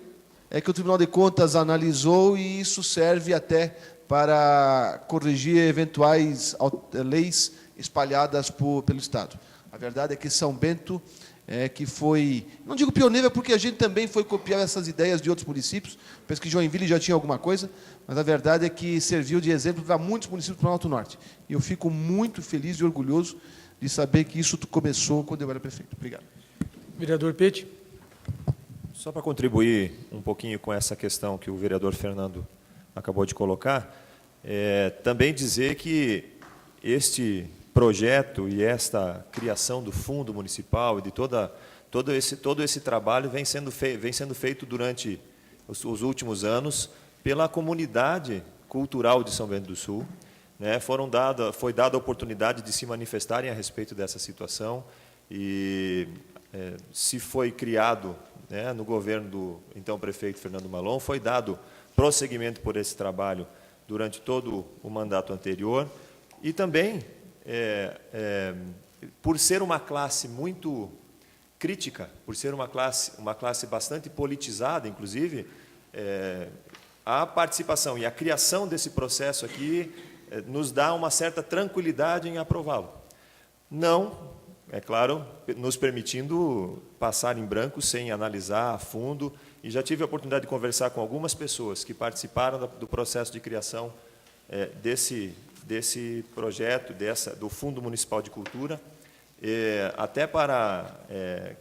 é que o Tribunal de Contas analisou, e isso serve até para corrigir eventuais leis espalhadas pelo Estado. A verdade é que São Bento que foi, não digo pioneira, porque a gente também foi copiar essas ideias de outros municípios, penso que Joinville já tinha alguma coisa, mas a verdade é que serviu de exemplo para muitos municípios do Planalto Norte. E eu fico muito feliz e orgulhoso de saber que isso começou quando eu era prefeito. Obrigado. Vereador Pete. Só para contribuir um pouquinho com essa questão que o vereador Fernando acabou de colocar, também dizer que este projeto e esta criação do fundo municipal e de todo esse trabalho vem sendo feito durante os últimos anos pela comunidade cultural de São Bento do Sul, né? Foi dada a oportunidade de se manifestarem a respeito dessa situação, e se foi criado, né, no governo do então prefeito Fernando Malon, foi dado prosseguimento por esse trabalho durante todo o mandato anterior, e também por ser uma classe muito crítica, por ser uma classe bastante politizada, inclusive, a participação e a criação desse processo aqui nos dá uma certa tranquilidade em aprová-lo. Não, é claro, nos permitindo passar em branco sem analisar a fundo, e já tive a oportunidade de conversar com algumas pessoas que participaram do processo de criação desse projeto, do Fundo Municipal de Cultura, até para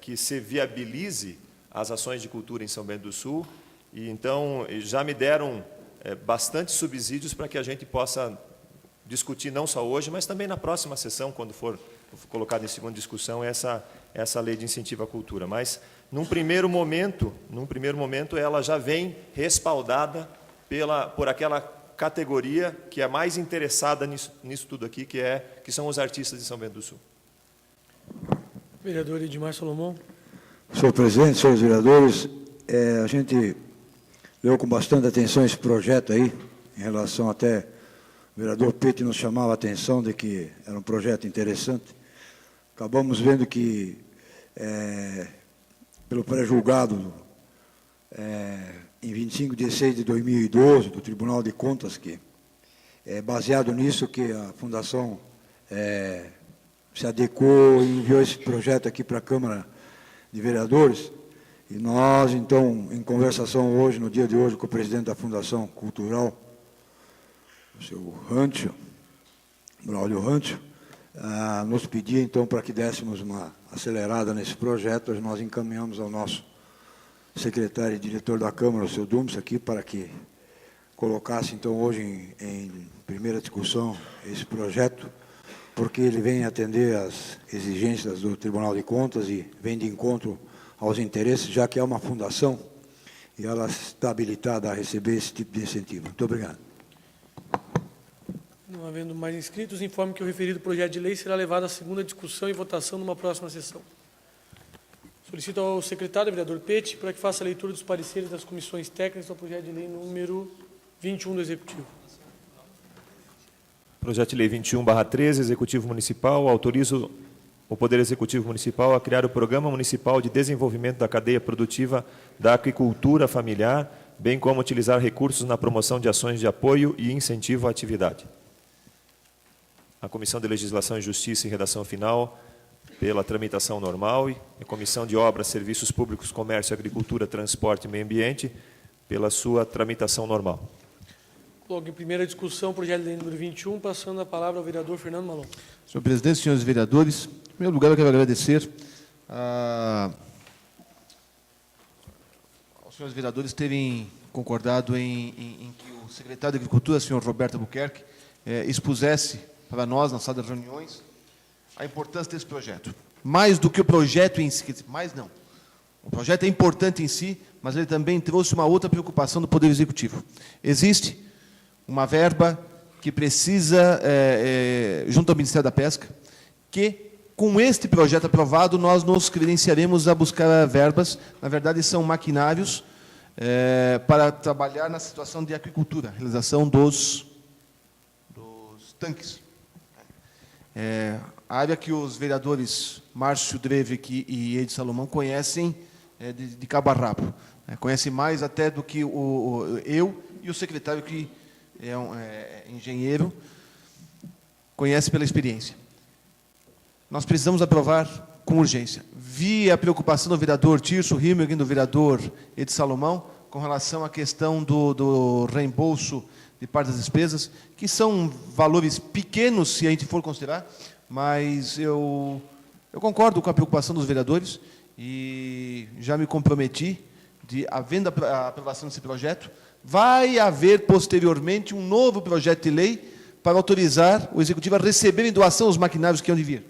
que se viabilize as ações de cultura em São Bento do Sul, e então já me deram bastante subsídios para que a gente possa discutir não só hoje, mas também na próxima sessão, quando for colocada em segunda discussão essa lei de incentivo à cultura. Mas, num primeiro momento, ela já vem respaldada por aquela categoria que é mais interessada nisso tudo aqui, que são os artistas de São Bento do Sul. Vereador Edmar Solomon. Senhor presidente, senhores vereadores, a gente leu com bastante atenção esse projeto aí, em relação até o vereador Pete nos chamava a atenção de que era um projeto interessante. Acabamos vendo que, pelo pré-julgado, em 25 de 6 de 2012, do Tribunal de Contas, que É baseado nisso que a Fundação se adequou e enviou esse projeto aqui para a Câmara de Vereadores. E nós, então, em conversação hoje, no dia de hoje, com o presidente da Fundação Cultural, o seu Rantio, Braulio Rantio, nos pedia, então, para que dessemos uma acelerada nesse projeto. Hoje nós encaminhamos ao nosso secretário e diretor da Câmara, o seu Dumes, aqui, para que colocasse, então, hoje em primeira discussão esse projeto, porque ele vem atender às exigências do Tribunal de Contas e vem de encontro aos interesses, já que é uma fundação e ela está habilitada a receber esse tipo de incentivo. Muito obrigado. Não havendo mais inscritos, informo que o referido projeto de lei será levado à segunda discussão e votação numa próxima sessão. Solicito ao secretário, vereador Pete, para que faça a leitura dos pareceres das comissões técnicas ao projeto de lei número 21 do Executivo. Projeto de Lei 21/13, Executivo Municipal, autoriza o Poder Executivo Municipal a criar o Programa Municipal de Desenvolvimento da Cadeia Produtiva da Aquicultura Familiar, bem como utilizar recursos na promoção de ações de apoio e incentivo à atividade. A Comissão de Legislação e Justiça e Redação Final, pela tramitação normal, e a Comissão de Obras, Serviços Públicos, Comércio, Agricultura, Transporte e Meio Ambiente, pela sua tramitação normal. Logo, em primeira discussão, projeto de lei número 21, passando a palavra ao vereador Fernando Malon. Senhor presidente, senhores vereadores, em primeiro lugar eu quero agradecer aos senhores vereadores terem concordado em que o secretário de Agricultura, senhor Roberto Albuquerque, expusesse para nós, na sala de reuniões, a importância desse projeto. Mais do que o projeto em si, mais não. O projeto é importante em si, mas ele também trouxe uma outra preocupação do Poder Executivo. Existe uma verba que precisa, junto ao Ministério da Pesca, que, com este projeto aprovado, nós nos credenciaremos a buscar verbas. Na verdade, são maquinários para trabalhar na situação de aquicultura, realização dos tanques. A área que os vereadores Márcio Drevik e Ed Salomão conhecem de cabo a rabo. Conhecem mais até do que eu e o secretário, que é engenheiro, conhece pela experiência. Nós precisamos aprovar com urgência. Vi a preocupação do vereador Tirso Rimmel e do vereador Ed Salomão com relação à questão do reembolso de parte das despesas, que são valores pequenos, se a gente for considerar, mas eu concordo com a preocupação dos vereadores e já me comprometi de, havendo a aprovação desse projeto, vai haver posteriormente um novo projeto de lei para autorizar o Executivo a receber em doação os maquinários que hão de vir.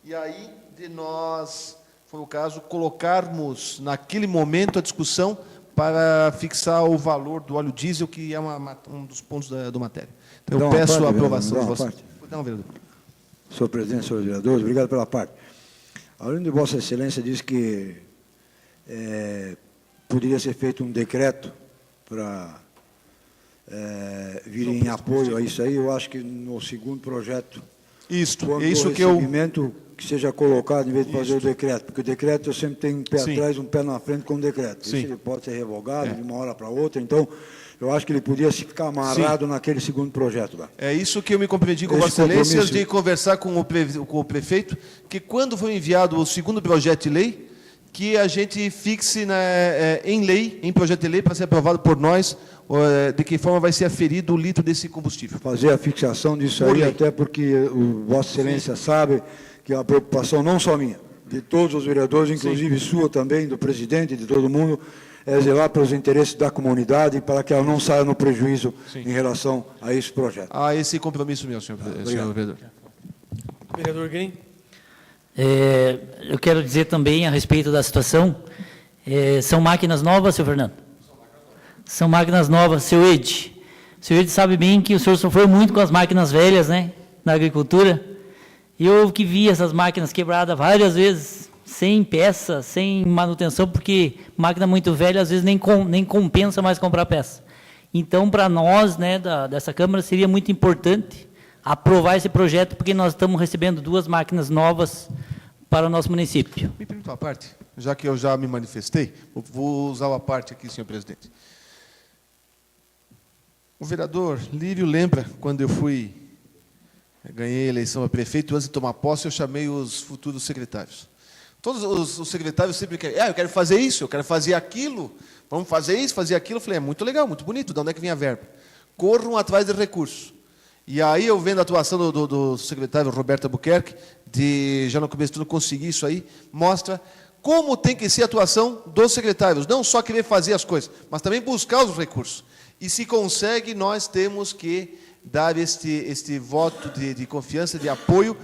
E aí, de nós, foi o caso, colocarmos naquele momento a discussão para fixar o valor do óleo diesel, que é um dos pontos da matéria. Então, eu peço a aprovação de vocês. Não, vereador. Senhor presidente, senhores vereadores, obrigado pela parte. Além de Vossa Excelência diz que poderia ser feito um decreto para vir em apoio a isso aí, eu acho que no segundo projeto, é isso que eu... que seja colocado em vez de fazer o decreto, porque o decreto eu sempre tenho um pé atrás, um pé na frente com o decreto. Sim. Ele pode ser revogado de uma hora para outra, então eu acho que ele podia ficar amarrado naquele segundo projeto lá. É isso que eu me compreendi com Vossa Excelência, de conversar com o prefeito, que quando foi enviado o segundo projeto de lei, que a gente fixe em lei, em projeto de lei, para ser aprovado por nós, de que forma vai ser aferido o litro desse combustível. Fazer a fixação disso aí, até porque Vossa Excelência sabe que é uma preocupação não só minha, de todos os vereadores, inclusive sua também, do presidente, de todo mundo, é zelar pelos interesses da comunidade para que ela não saia no prejuízo em relação a esse projeto. Esse compromisso meu, senhor vereador. Vereador Green. Eu quero dizer também a respeito da situação, são máquinas novas, senhor Fernando? São máquinas novas, seu Ed. O senhor Ed sabe bem que o senhor sofreu muito com as máquinas velhas, né, na agricultura. E eu que vi essas máquinas quebradas várias vezes, sem peça, sem manutenção, porque máquina muito velha, às vezes, nem compensa mais comprar peça. Então, para nós, né, dessa Câmara, seria muito importante aprovar esse projeto, porque nós estamos recebendo 2 máquinas novas para o nosso município. Me permita uma parte, já que eu já me manifestei, vou usar uma parte aqui, senhor presidente. O vereador Lírio lembra quando eu ganhei a eleição a prefeito, antes de tomar posse, eu chamei os futuros secretários. Todos os secretários sempre querem, eu quero fazer isso, eu quero fazer aquilo, vamos fazer isso, fazer aquilo. Eu falei, é muito legal, muito bonito, de onde é que vem a verba? Corram atrás de recursos. E aí eu vendo a atuação do secretário Roberto Albuquerque, já no começo de tudo conseguir isso aí, mostra como tem que ser a atuação dos secretários, não só querer fazer as coisas, mas também buscar os recursos. E se consegue, nós temos que dar este voto de confiança, de apoio,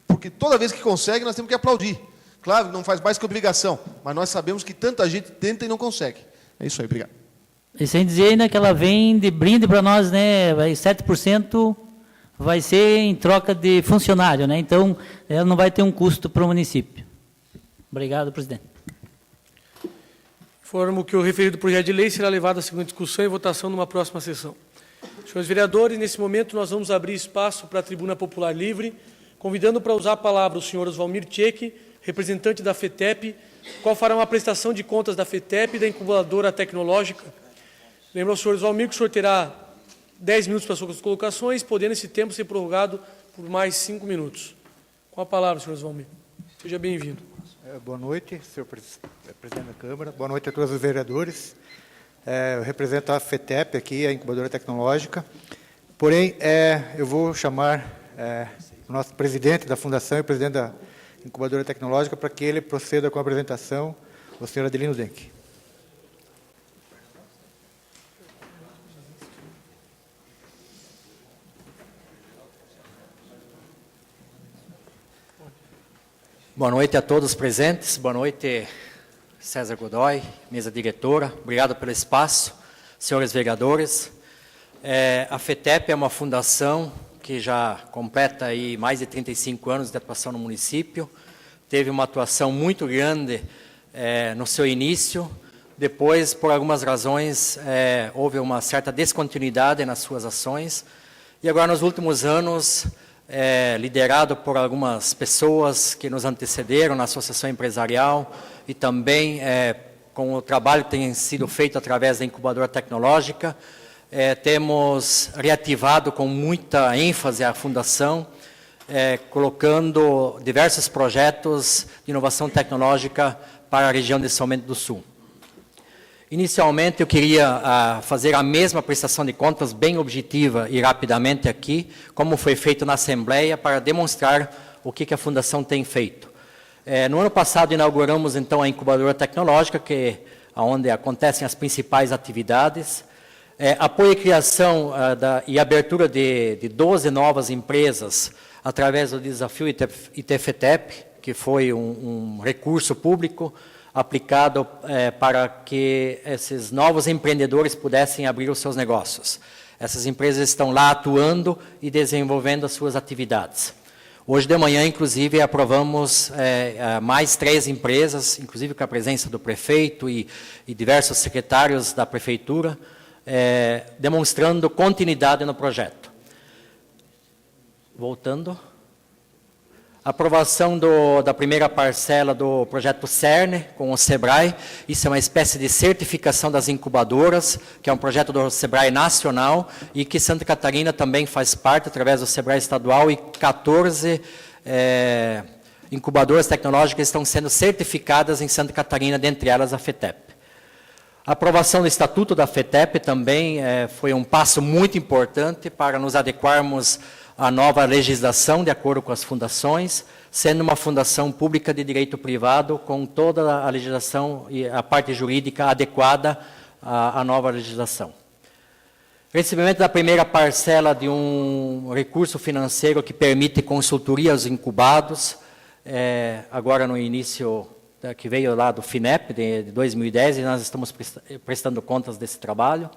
porque toda vez que consegue, nós temos que aplaudir. Claro, não faz mais que obrigação, mas nós sabemos que tanta gente tenta e não consegue. É isso aí, obrigado. E sem dizer ainda que ela vem de brinde para nós, né? 7% vai ser em troca de funcionário, né? Então, ela não vai ter um custo para o município. Obrigado, presidente. Informo que o referido projeto de lei será levado à segunda discussão e votação numa próxima sessão. Senhores vereadores, nesse momento nós vamos abrir espaço para a tribuna popular livre, convidando para usar a palavra o senhor Osvalmir Tchek, representante da FETEP, qual fará uma prestação de contas da FETEP e da incubadora tecnológica. Lembro ao senhor Osvalmir que o senhor terá 10 minutos para suas colocações, podendo esse tempo ser prorrogado por mais 5 minutos. Com a palavra, senhor Osvalmir. Seja bem-vindo. Boa noite, senhor presidente da Câmara. Boa noite a todos os vereadores. Eu represento a FETEP aqui, a incubadora tecnológica. Porém, eu vou chamar o nosso presidente da fundação e presidente da incubadora tecnológica para que ele proceda com a apresentação, o senhor Adelino Denk. Boa noite a todos presentes, boa noite César Godoy, mesa diretora, obrigado pelo espaço, senhores vereadores. A FETEP é uma fundação que já completa aí mais de 35 anos de atuação no município, teve uma atuação muito grande no seu início, depois, por algumas razões, houve uma certa descontinuidade nas suas ações, e agora nos últimos anos, liderado por algumas pessoas que nos antecederam na associação empresarial e também com o trabalho que tem sido feito através da incubadora tecnológica, temos reativado com muita ênfase a fundação, colocando diversos projetos de inovação tecnológica para a região de São Bento do Sul. Inicialmente, eu queria fazer a mesma prestação de contas, bem objetiva e rapidamente aqui, como foi feito na Assembleia, para demonstrar o que a Fundação tem feito. No ano passado, inauguramos, então, a incubadora tecnológica, onde acontecem as principais atividades. Apoio e criação e abertura de 12 novas empresas, através do desafio ITFETEP, que foi um recurso público, aplicado para que esses novos empreendedores pudessem abrir os seus negócios. Essas empresas estão lá atuando e desenvolvendo as suas atividades. Hoje de manhã, inclusive, aprovamos mais 3 empresas, inclusive com a presença do prefeito e diversos secretários da prefeitura, demonstrando continuidade no projeto. Voltando. Aprovação da primeira parcela do projeto CERN com o SEBRAE. Isso é uma espécie de certificação das incubadoras, que é um projeto do SEBRAE nacional e que Santa Catarina também faz parte, através do SEBRAE estadual, e 14 incubadoras tecnológicas estão sendo certificadas em Santa Catarina, dentre elas a FETEP. A aprovação do Estatuto da FETEP também foi um passo muito importante para nos adequarmos à nova legislação de acordo com as fundações, sendo uma fundação pública de direito privado com toda a legislação e a parte jurídica adequada à nova legislação. Recebimento da primeira parcela de um recurso financeiro que permite consultoria aos incubados, agora no início que veio lá do FINEP de 2010, e nós estamos prestando contas desse trabalho.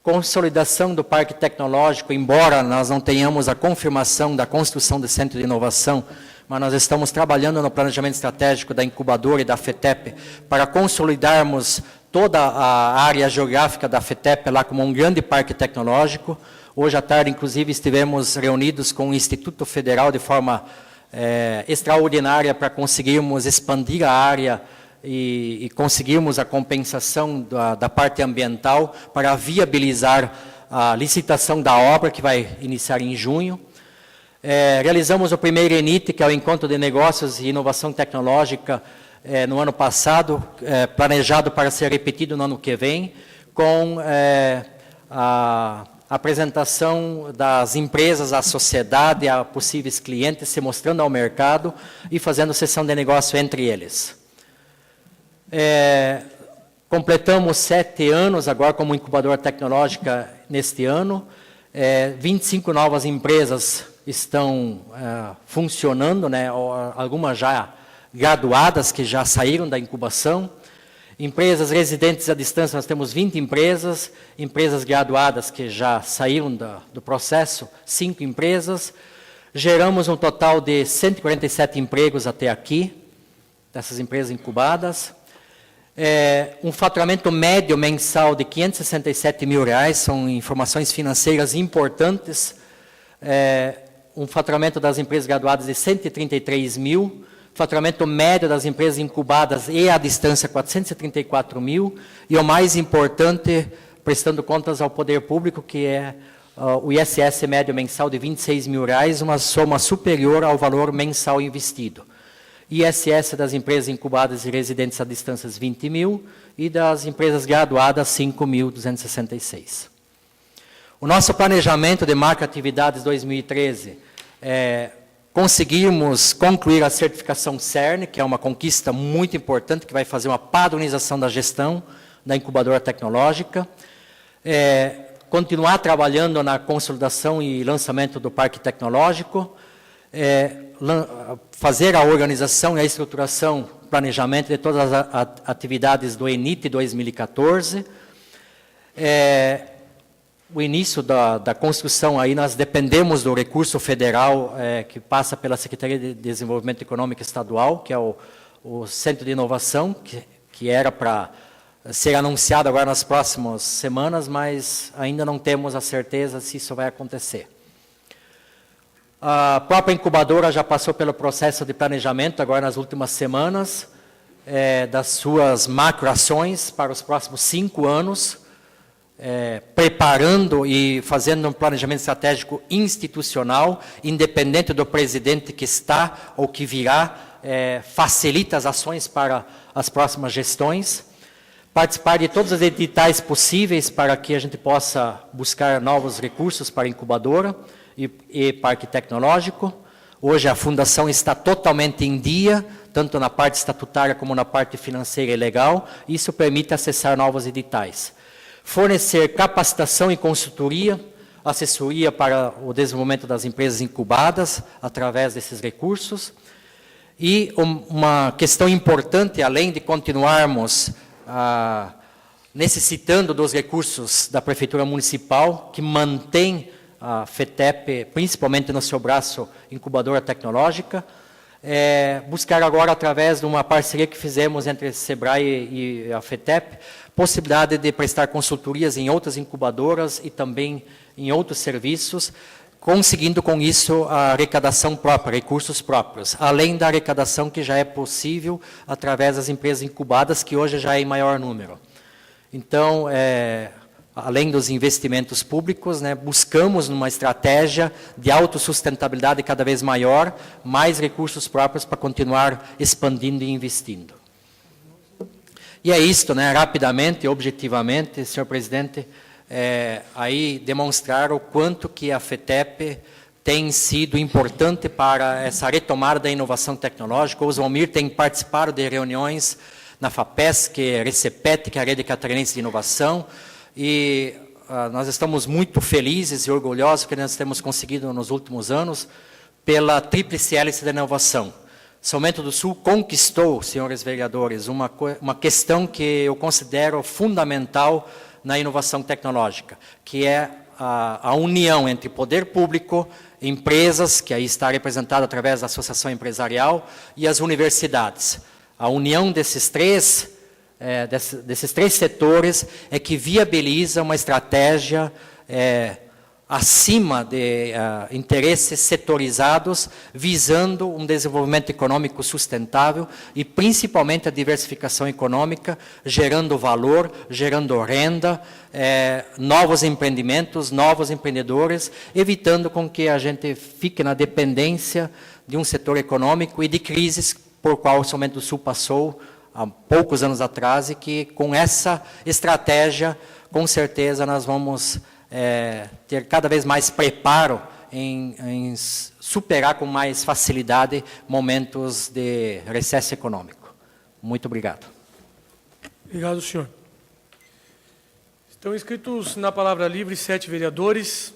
Consolidação do Parque Tecnológico, embora nós não tenhamos a confirmação da construção do Centro de Inovação, mas nós estamos trabalhando no planejamento estratégico da incubadora e da FETEP para consolidarmos toda a área geográfica da FETEP lá como um grande parque tecnológico. Hoje à tarde, inclusive, estivemos reunidos com o Instituto Federal de forma extraordinária para conseguirmos expandir a área e conseguirmos a compensação da parte ambiental para viabilizar a licitação da obra, que vai iniciar em junho. Realizamos o primeiro ENIT, que é o Encontro de Negócios e Inovação Tecnológica, no ano passado, planejado para ser repetido no ano que vem, com a apresentação das empresas à sociedade, a possíveis clientes, se mostrando ao mercado e fazendo sessão de negócio entre eles. Completamos 7 anos agora como incubadora tecnológica neste ano. 25 novas empresas estão funcionando, né, algumas já graduadas, que já saíram da incubação. Empresas residentes à distância, nós temos 20 empresas. Empresas graduadas que já saíram do processo, 5 empresas. Geramos um total de 147 empregos até aqui, dessas empresas incubadas. Um faturamento médio mensal de R$ 567 mil, são informações financeiras importantes. Um faturamento das empresas graduadas de 133 mil, faturamento médio das empresas incubadas e à distância 434 mil, e o mais importante, prestando contas ao poder público, que é o ISS médio mensal de R$ 26 mil, uma soma superior ao valor mensal investido. ISS das empresas incubadas e residentes à distância 20 mil, e das empresas graduadas 5.266. O nosso planejamento de marca atividades 2013, conseguimos concluir a certificação CERN, que é uma conquista muito importante, que vai fazer uma padronização da gestão da incubadora tecnológica. Continuar trabalhando na consolidação e lançamento do parque tecnológico, fazer a organização e a estruturação, planejamento de todas as atividades do ENIT 2014. O início da construção, aí nós dependemos do recurso federal que passa pela Secretaria de Desenvolvimento Econômico Estadual, que é o Centro de Inovação, que era para ser anunciado agora nas próximas semanas, mas ainda não temos a certeza se isso vai acontecer. A própria incubadora já passou pelo processo de planejamento, agora nas últimas semanas, das suas macroações para os próximos 5 anos, preparando e fazendo um planejamento estratégico institucional, independente do presidente que está ou que virá, facilita as ações para as próximas gestões. Participar de todos os editais possíveis para que a gente possa buscar novos recursos para a incubadora e parque tecnológico. Hoje a fundação está totalmente em dia, tanto na parte estatutária como na parte financeira e legal. Isso permite acessar novos editais. Fornecer capacitação e consultoria, assessoria para o desenvolvimento das empresas incubadas através desses recursos. E uma questão importante, além de continuarmos necessitando dos recursos da Prefeitura Municipal, que mantém a FETEP, principalmente no seu braço incubadora tecnológica, buscar agora, através de uma parceria que fizemos entre a SEBRAE e a FETEP, possibilidade de prestar consultorias em outras incubadoras e também em outros serviços, conseguindo com isso a arrecadação própria, recursos próprios, além da arrecadação que já é possível através das empresas incubadas, que hoje já é em maior número. Então, além dos investimentos públicos, buscamos numa estratégia de autossustentabilidade cada vez maior, mais recursos próprios para continuar expandindo e investindo. E é isto, rapidamente, objetivamente, senhor presidente, aí demonstrar o quanto que a FETEP tem sido importante para essa retomada da inovação tecnológica. O Oswalmir tem participado de reuniões na FAPESC, RECEPET, que é a Rede Catarinense de Inovação, e nós estamos muito felizes e orgulhosos que nós temos conseguido nos últimos anos pela tríplice hélice da inovação. São Bento do Sul conquistou, senhores vereadores, uma questão que eu considero fundamental na inovação tecnológica, que é a união entre poder público, empresas, que aí está representada através da associação empresarial, e as universidades. A união desses três setores é que viabiliza uma estratégia acima de interesses setorizados, visando um desenvolvimento econômico sustentável e principalmente a diversificação econômica, gerando valor, gerando renda, novos empreendimentos, novos empreendedores, evitando com que a gente fique na dependência de um setor econômico e de crises por qual o São Bento do Sul passou há poucos anos atrás e que com essa estratégia, com certeza, nós vamos ter cada vez mais preparo em superar com mais facilidade momentos de recesso econômico. Muito obrigado. Obrigado, senhor. Estão inscritos na palavra livre 7 vereadores.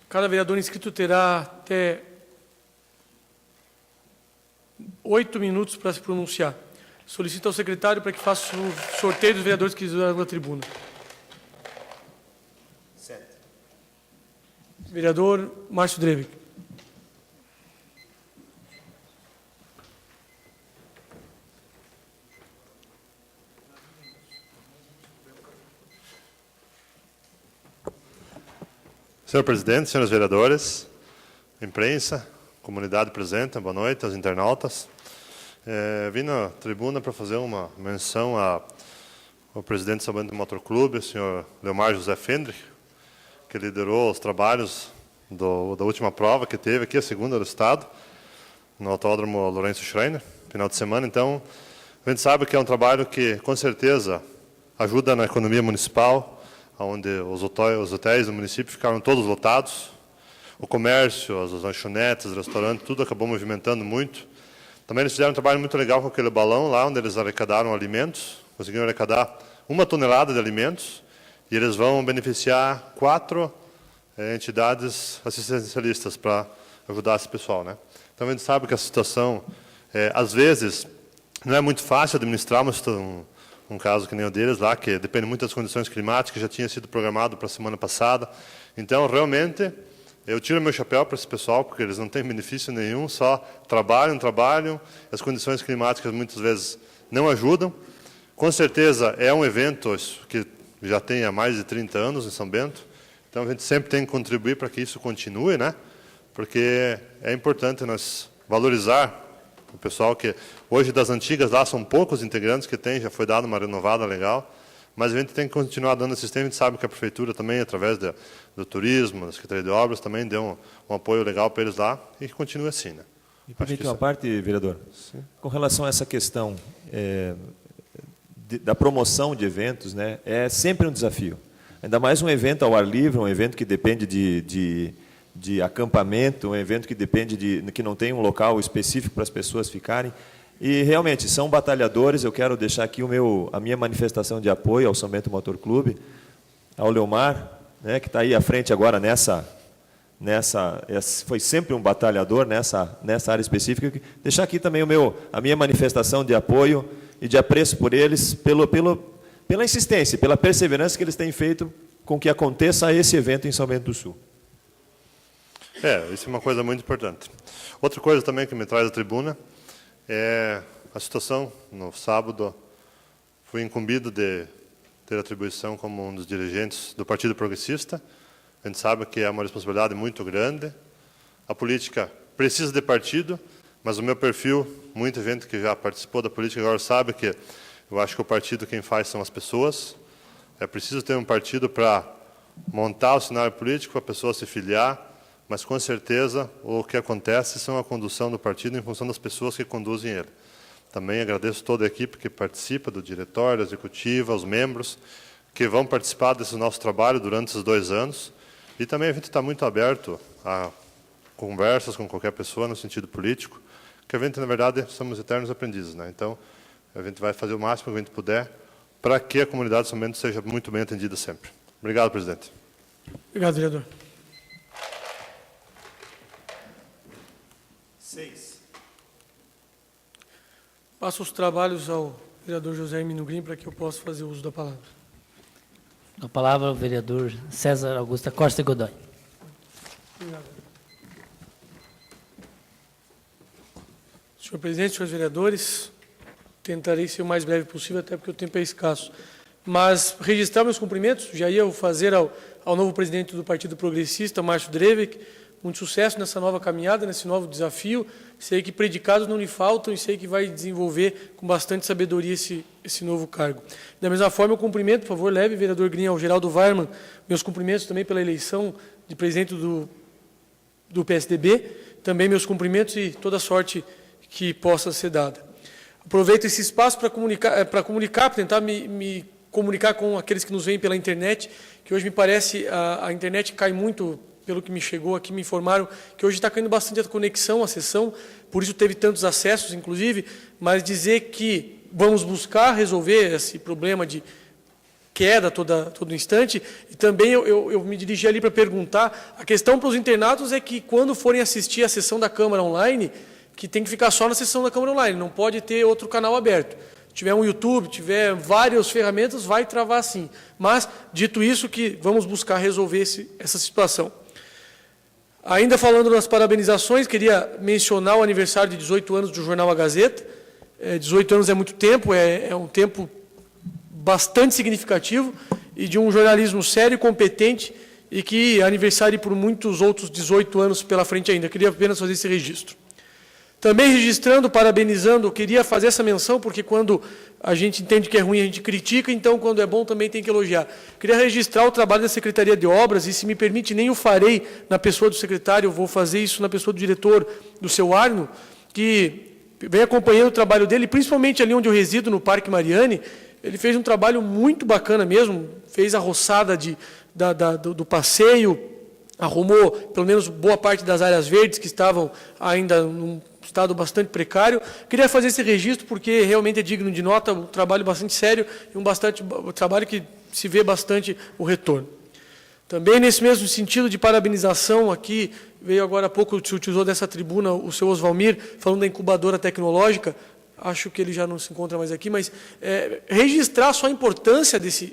Cada vereador inscrito terá até 8 minutos para se pronunciar. Solicito ao secretário para que faça o sorteio dos vereadores que estão na tribuna. Vereador Márcio Drevic. Senhor presidente, senhores vereadores, imprensa, comunidade presente, boa noite, aos internautas. Vim na tribuna para fazer uma menção ao presidente do São Bento Motor Clube, o senhor Leomar José Fendrich, que liderou os trabalhos da última prova que teve aqui, a segunda do Estado, no Autódromo Lourenço Schreiner, final de semana. Então, a gente sabe que é um trabalho que, com certeza, ajuda na economia municipal, onde os hotéis do município ficaram todos lotados, o comércio, as lanchonetes, os restaurantes, tudo acabou movimentando muito. Também eles fizeram um trabalho muito legal com aquele balão lá, onde eles arrecadaram alimentos, conseguiram arrecadar 1 tonelada de alimentos, e eles vão beneficiar 4 entidades assistencialistas para ajudar esse pessoal, né? Então a gente sabe que a situação, às vezes, não é muito fácil administrar um caso que nem o deles lá, que depende muito das condições climáticas, já tinha sido programado para a semana passada. Então, realmente, eu tiro meu chapéu para esse pessoal, porque eles não têm benefício nenhum, só trabalham, as condições climáticas muitas vezes não ajudam. Com certeza é um evento que já tem há mais de 30 anos em São Bento, então a gente sempre tem que contribuir para que isso continue, né? Porque é importante nós valorizar o pessoal que hoje das antigas lá são poucos integrantes que tem, já foi dado uma renovada legal, mas a gente tem que continuar dando esse sistema. A gente sabe que a prefeitura também, através do turismo, da Secretaria de Obras, também deu um apoio legal para eles lá e que continue assim, né? Me permite uma parte, vereador? Sim. Com relação a essa questão da promoção de eventos, né, é sempre um desafio. Ainda mais um evento ao ar livre, um evento que depende de acampamento, um evento que depende que não tem um local específico para as pessoas ficarem. E realmente são batalhadores. Eu quero deixar aqui a minha manifestação de apoio ao São Bento Motor Clube, ao Leomar, né, que está aí à frente agora foi sempre um batalhador nessa área específica. Deixar aqui também a minha manifestação de apoio e de apreço por eles, pela insistência, pela perseverança que eles têm feito com que aconteça esse evento em São Bento do Sul. Isso é uma coisa muito importante. Outra coisa também que me traz à tribuna é a situação. No sábado, fui incumbido de ter atribuição como um dos dirigentes do Partido Progressista. A gente sabe que é uma responsabilidade muito grande. A política precisa de partido, mas o meu perfil, muita gente que já participou da política agora sabe que eu acho que o partido quem faz são as pessoas. É preciso ter um partido para montar o cenário político, para a pessoa se filiar, mas com certeza o que acontece são a condução do partido em função das pessoas que conduzem ele. Também agradeço toda a equipe que participa do diretório, da executiva, os membros que vão participar desse nosso trabalho durante esses 2 anos. E também a gente está muito aberto a conversas com qualquer pessoa no sentido político, que a gente, na verdade, somos eternos aprendizes, né? Então, a gente vai fazer o máximo que a gente puder para que a comunidade de São Bento seja muito bem atendida sempre. Obrigado, presidente. Obrigado, vereador. 6. Passo os trabalhos ao vereador José Hermínio Green para que eu possa fazer uso da palavra. A palavra ao vereador César Augusto Costa Godoy. Obrigado. Senhor presidente, senhores vereadores, tentarei ser o mais breve possível, até porque o tempo é escasso. mas registrar meus cumprimentos, já ia fazer ao novo presidente do Partido Progressista, Márcio Drevek, muito sucesso nessa nova caminhada, nesse novo desafio. Sei que predicados não lhe faltam e sei que vai desenvolver com bastante sabedoria esse novo cargo. Da mesma forma, eu cumprimento, por favor, leve, vereador Grin, ao Geraldo Weirman, meus cumprimentos também pela eleição de presidente do PSDB, também meus cumprimentos e toda a sorte que possa ser dada. Aproveito esse espaço para comunicar, para tentar me comunicar com aqueles que nos veem pela internet, que hoje me parece a internet cai muito, pelo que me chegou aqui, me informaram que hoje está caindo bastante a conexão, a sessão, por isso teve tantos acessos, inclusive, mas dizer que vamos buscar resolver esse problema de queda todo instante, e também eu me dirigi ali para perguntar, a questão para os internautas é que quando forem assistir a sessão da Câmara online, que tem que ficar só na sessão da Câmara online, não pode ter outro canal aberto. Se tiver um YouTube, tiver várias ferramentas, vai travar sim. Mas, dito isso, que vamos buscar resolver essa situação. Ainda falando nas parabenizações, queria mencionar o aniversário de 18 anos do Jornal A Gazeta. 18 anos é muito tempo, é um tempo bastante significativo e de um jornalismo sério e competente e que aniversarie por muitos outros 18 anos pela frente ainda. Queria apenas fazer esse registro. Também registrando, parabenizando, queria fazer essa menção, porque quando a gente entende que é ruim, a gente critica, então quando é bom também tem que elogiar. Queria registrar o trabalho da Secretaria de Obras, e se me permite, nem o farei na pessoa do secretário, eu vou fazer isso na pessoa do diretor, do seu Arno, que vem acompanhando o trabalho dele, principalmente ali onde eu resido, no Parque Mariane. Ele fez um trabalho muito bacana mesmo, fez a roçada do passeio, arrumou pelo menos boa parte das áreas verdes que estavam ainda num estado bastante precário. Queria fazer esse registro porque realmente é digno de nota, um trabalho bastante sério e um trabalho que se vê bastante o retorno. Também nesse mesmo sentido de parabenização aqui, veio agora há pouco, se utilizou dessa tribuna o seu Osvalmir, falando da incubadora tecnológica, acho que ele já não se encontra mais aqui, mas registrar só a importância dessa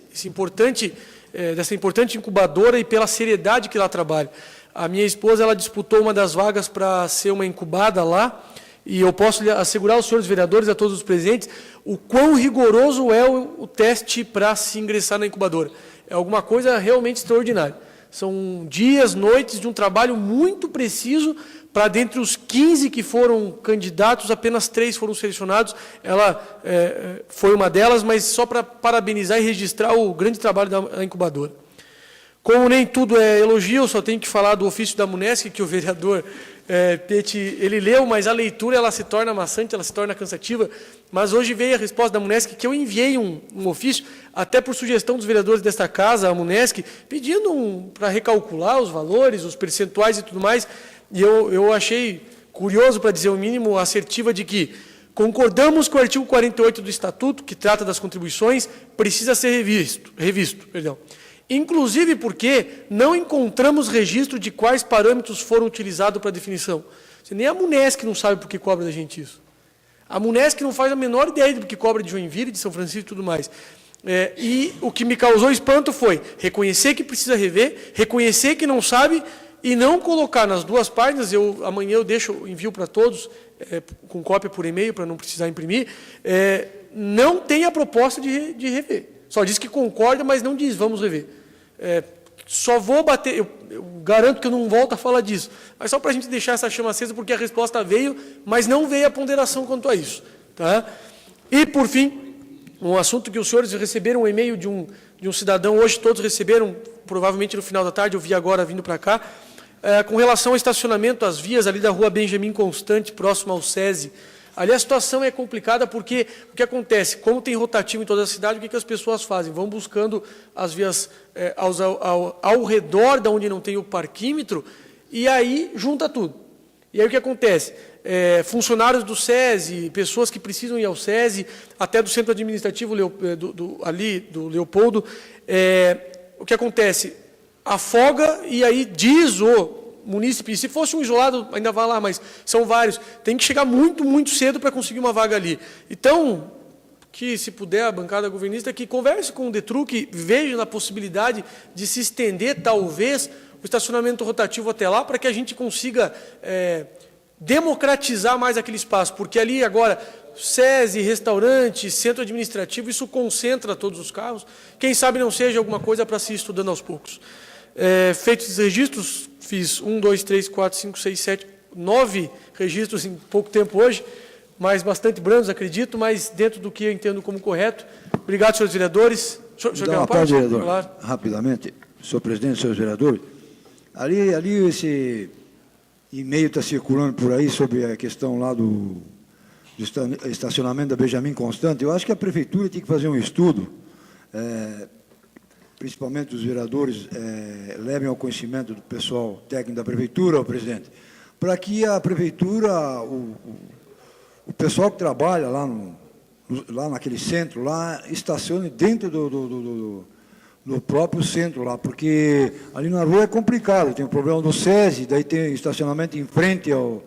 importante incubadora e pela seriedade que lá trabalha. A minha esposa, ela disputou uma das vagas para ser uma incubada lá, e eu posso assegurar aos senhores vereadores, a todos os presentes, o quão rigoroso é o teste para se ingressar na incubadora. É alguma coisa realmente extraordinária. São dias, noites de um trabalho muito preciso para, dentre os 15 que foram candidatos, apenas 3 foram selecionados. Ela foi uma delas, mas só para parabenizar e registrar o grande trabalho da incubadora. Como nem tudo é elogio, eu só tenho que falar do ofício da Munesc, que o vereador Peti, ele leu, mas a leitura ela se torna maçante, ela se torna cansativa. Mas hoje veio a resposta da Munesc, que eu enviei um ofício, até por sugestão dos vereadores desta casa, a Munesc, pedindo para recalcular os valores, os percentuais e tudo mais. E eu achei curioso, para dizer o mínimo, assertiva de que concordamos com o artigo 48 do Estatuto, que trata das contribuições, precisa ser revisto. Inclusive porque não encontramos registro de quais parâmetros foram utilizados para a definição. Nem a Munesc não sabe por que cobra da gente isso. A Munesc não faz a menor ideia do que cobra de Joinville, de São Francisco e tudo mais. E o que me causou espanto foi reconhecer que precisa rever, reconhecer que não sabe e não colocar nas duas páginas. Amanhã eu envio para todos, com cópia por e-mail, para não precisar imprimir. Não tem a proposta de rever. Só diz que concorda, mas não diz vamos rever. Só vou bater, eu garanto que eu não volto a falar disso, mas só para a gente deixar essa chama acesa, porque a resposta veio, mas não veio a ponderação quanto a isso. Tá? E, por fim, um assunto que os senhores receberam um e-mail de um cidadão, hoje todos receberam, provavelmente no final da tarde, eu vi agora vindo para cá, com relação ao estacionamento, às vias ali da rua Benjamin Constante, próximo ao SESI. Ali a situação é complicada porque o que acontece? Como tem rotativo em toda a cidade, o que as pessoas fazem? Vão buscando as vias ao redor de onde não tem o parquímetro e aí junta tudo. E aí o que acontece? Funcionários do SESI, pessoas que precisam ir ao SESI, até do centro administrativo ali do Leopoldo, o que acontece? Afoga e aí diz o munícipe, se fosse um isolado, ainda vai lá, mas são vários, tem que chegar muito, muito cedo para conseguir uma vaga ali. Então, que se puder, a bancada governista, que converse com o Detruc, veja na possibilidade de se estender, talvez, o estacionamento rotativo até lá, para que a gente consiga democratizar mais aquele espaço, porque ali agora, SESI, restaurante, centro administrativo, isso concentra todos os carros. Quem sabe não seja alguma coisa para se ir estudando aos poucos. Feitos os registros, fiz 1, 2, 3, 4, 5, 6, 7, 9 registros em pouco tempo hoje, mas bastante brandos, acredito, mas dentro do que eu entendo como correto. Obrigado, senhores vereadores. Senhor quer uma parte? Vereador, Claro. rapidamente, senhor presidente, senhores vereadores, ali esse e-mail está circulando por aí sobre a questão lá do estacionamento da Benjamin Constant. Eu acho que a prefeitura tem que fazer um estudo, principalmente os vereadores levem ao conhecimento do pessoal técnico da prefeitura, presidente, para que a prefeitura, o pessoal que trabalha lá naquele centro, lá estacione dentro do próprio centro lá, porque ali na rua é complicado, tem o problema do SESI, daí tem estacionamento em frente ao...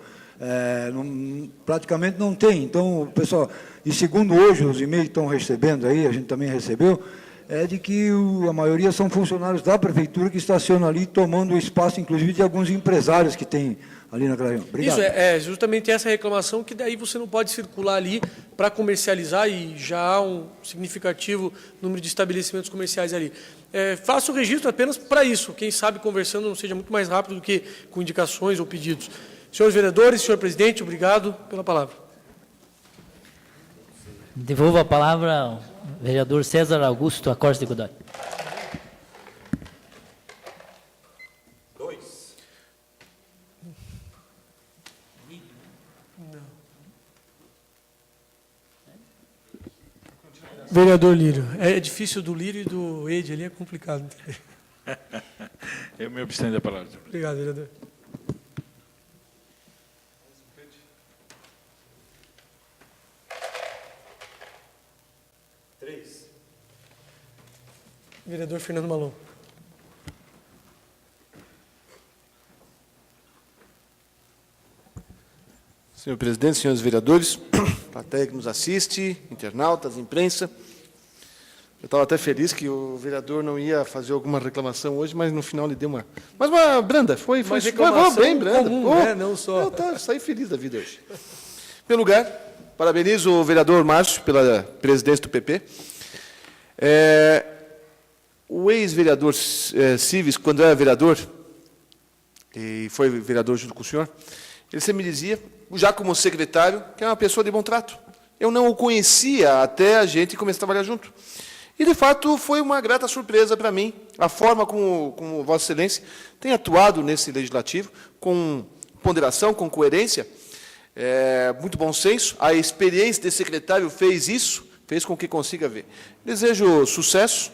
praticamente não tem. Então, o pessoal, e segundo hoje os e-mails que estão recebendo aí, a gente também recebeu, é de que a maioria são funcionários da prefeitura que estacionam ali, tomando o espaço, inclusive, de alguns empresários que tem ali naquela região. Obrigado. Isso, justamente essa reclamação, que daí você não pode circular ali para comercializar, e já há um significativo número de estabelecimentos comerciais ali. Faço o registro apenas para isso, quem sabe conversando não seja muito mais rápido do que com indicações ou pedidos. Senhores vereadores, senhor presidente, obrigado pela palavra. Devolvo a palavra ao vereador César Augusto Acosta de Godoy. Vereador Lírio. É difícil do Lírio e do Ede ali, é complicado. Eu me abstenho da palavra. Obrigado, vereador. Vereador Fernando Malon. Senhor presidente, senhores vereadores, plateia que nos assiste, internautas, imprensa. Eu estava até feliz que o vereador não ia fazer alguma reclamação hoje, mas no final ele deu uma... Mas uma branda, foi bem branda. Comum, né? Não só. Eu saí feliz da vida hoje. Em primeiro lugar, parabenizo o vereador Márcio pela presidência do PP. O ex-vereador Cives, quando era vereador, e foi vereador junto com o senhor, ele sempre me dizia, já como secretário, que é uma pessoa de bom trato. Eu não o conhecia até a gente começar a trabalhar junto. E, de fato, foi uma grata surpresa para mim a forma como Vossa Excelência tem atuado nesse legislativo, com ponderação, com coerência, muito bom senso. A experiência de secretário fez isso, fez com que consiga ver. Desejo sucesso.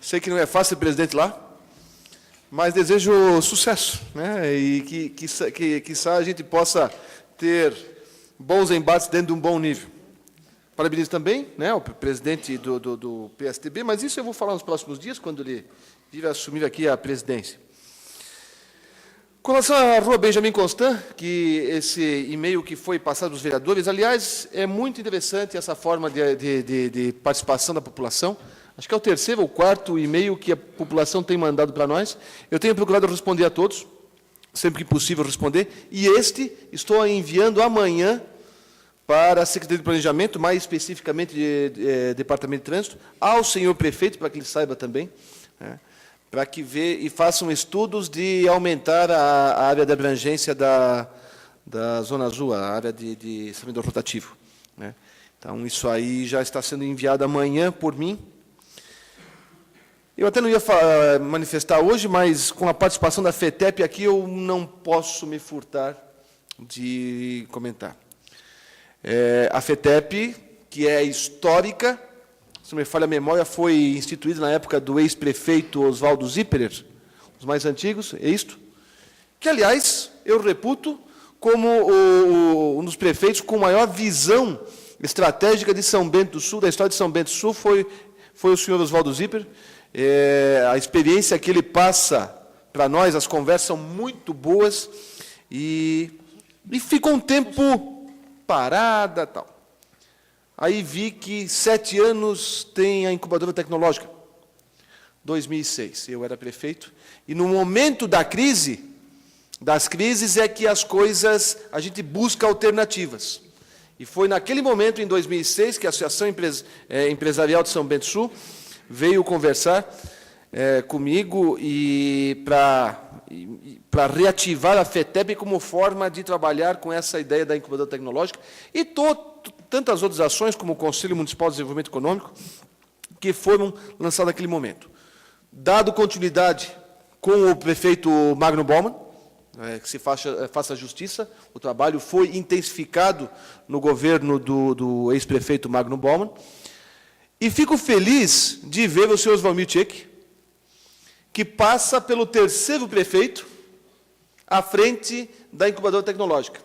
Sei que não é fácil ser presidente lá, mas desejo sucesso, né? E que a gente possa ter bons embates dentro de um bom nível. Parabenizo também, né, o presidente do PSDB, mas isso eu vou falar nos próximos dias, quando ele vir assumir aqui a presidência. Com relação à Rua Benjamin Constant, que esse e-mail que foi passado aos vereadores, aliás, é muito interessante essa forma de participação da população. Acho que é o terceiro ou quarto e-mail que a população tem mandado para nós. Eu tenho procurado responder a todos, sempre que possível responder, e este estou enviando amanhã para a Secretaria de Planejamento, mais especificamente Departamento de Trânsito, ao senhor prefeito, para que ele saiba também, né, para que façam estudos de aumentar a área de abrangência da Zona Azul, a área de servidor rotativo, né. Então, isso aí já está sendo enviado amanhã por mim. Eu até não ia manifestar hoje, mas com a participação da FETEP aqui, eu não posso me furtar de comentar. A FETEP, que é histórica, se não me falha a memória, foi instituída na época do ex-prefeito Oswaldo Zipperer, os mais antigos, é isto, que, aliás, eu reputo como um dos prefeitos com maior visão estratégica de São Bento do Sul, da história de São Bento do Sul, foi o senhor Oswaldo Zipperer. A experiência que ele passa para nós, as conversas são muito boas, e ficou um tempo parada, tal. Aí vi que 7 anos tem a incubadora tecnológica. 2006, eu era prefeito, e no momento das crises é que as coisas, a gente busca alternativas. E foi naquele momento, em 2006, que a Associação Empresarial de São Bento do Sul veio conversar comigo e para reativar a FETEP como forma de trabalhar com essa ideia da incubadora tecnológica e tantas outras ações, como o Conselho Municipal de Desenvolvimento Econômico, que foram lançadas naquele momento. Dado continuidade com o prefeito Magno Baumann, que se faça justiça, o trabalho foi intensificado no governo do ex-prefeito Magno Baumann, e fico feliz de ver o senhor Osvalmir Tchek, que passa pelo terceiro prefeito à frente da incubadora tecnológica.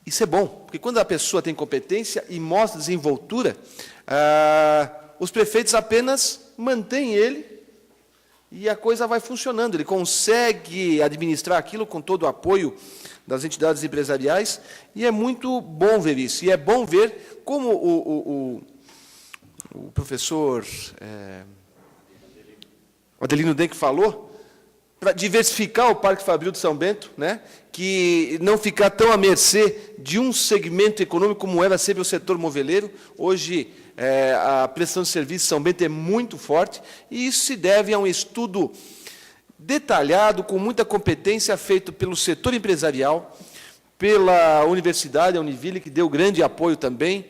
Isso é bom, porque quando a pessoa tem competência e mostra desenvoltura, os prefeitos apenas mantêm ele e a coisa vai funcionando. Ele consegue administrar aquilo com todo o apoio das entidades empresariais e é muito bom ver isso. E é bom ver como o professor Adelino Denk falou, para diversificar o Parque Fabril de São Bento, né, que não ficar tão à mercê de um segmento econômico como era sempre o setor moveleiro. Hoje, a prestação de serviços de São Bento é muito forte, e isso se deve a um estudo detalhado, com muita competência, feito pelo setor empresarial, pela universidade, a Univille, que deu grande apoio também,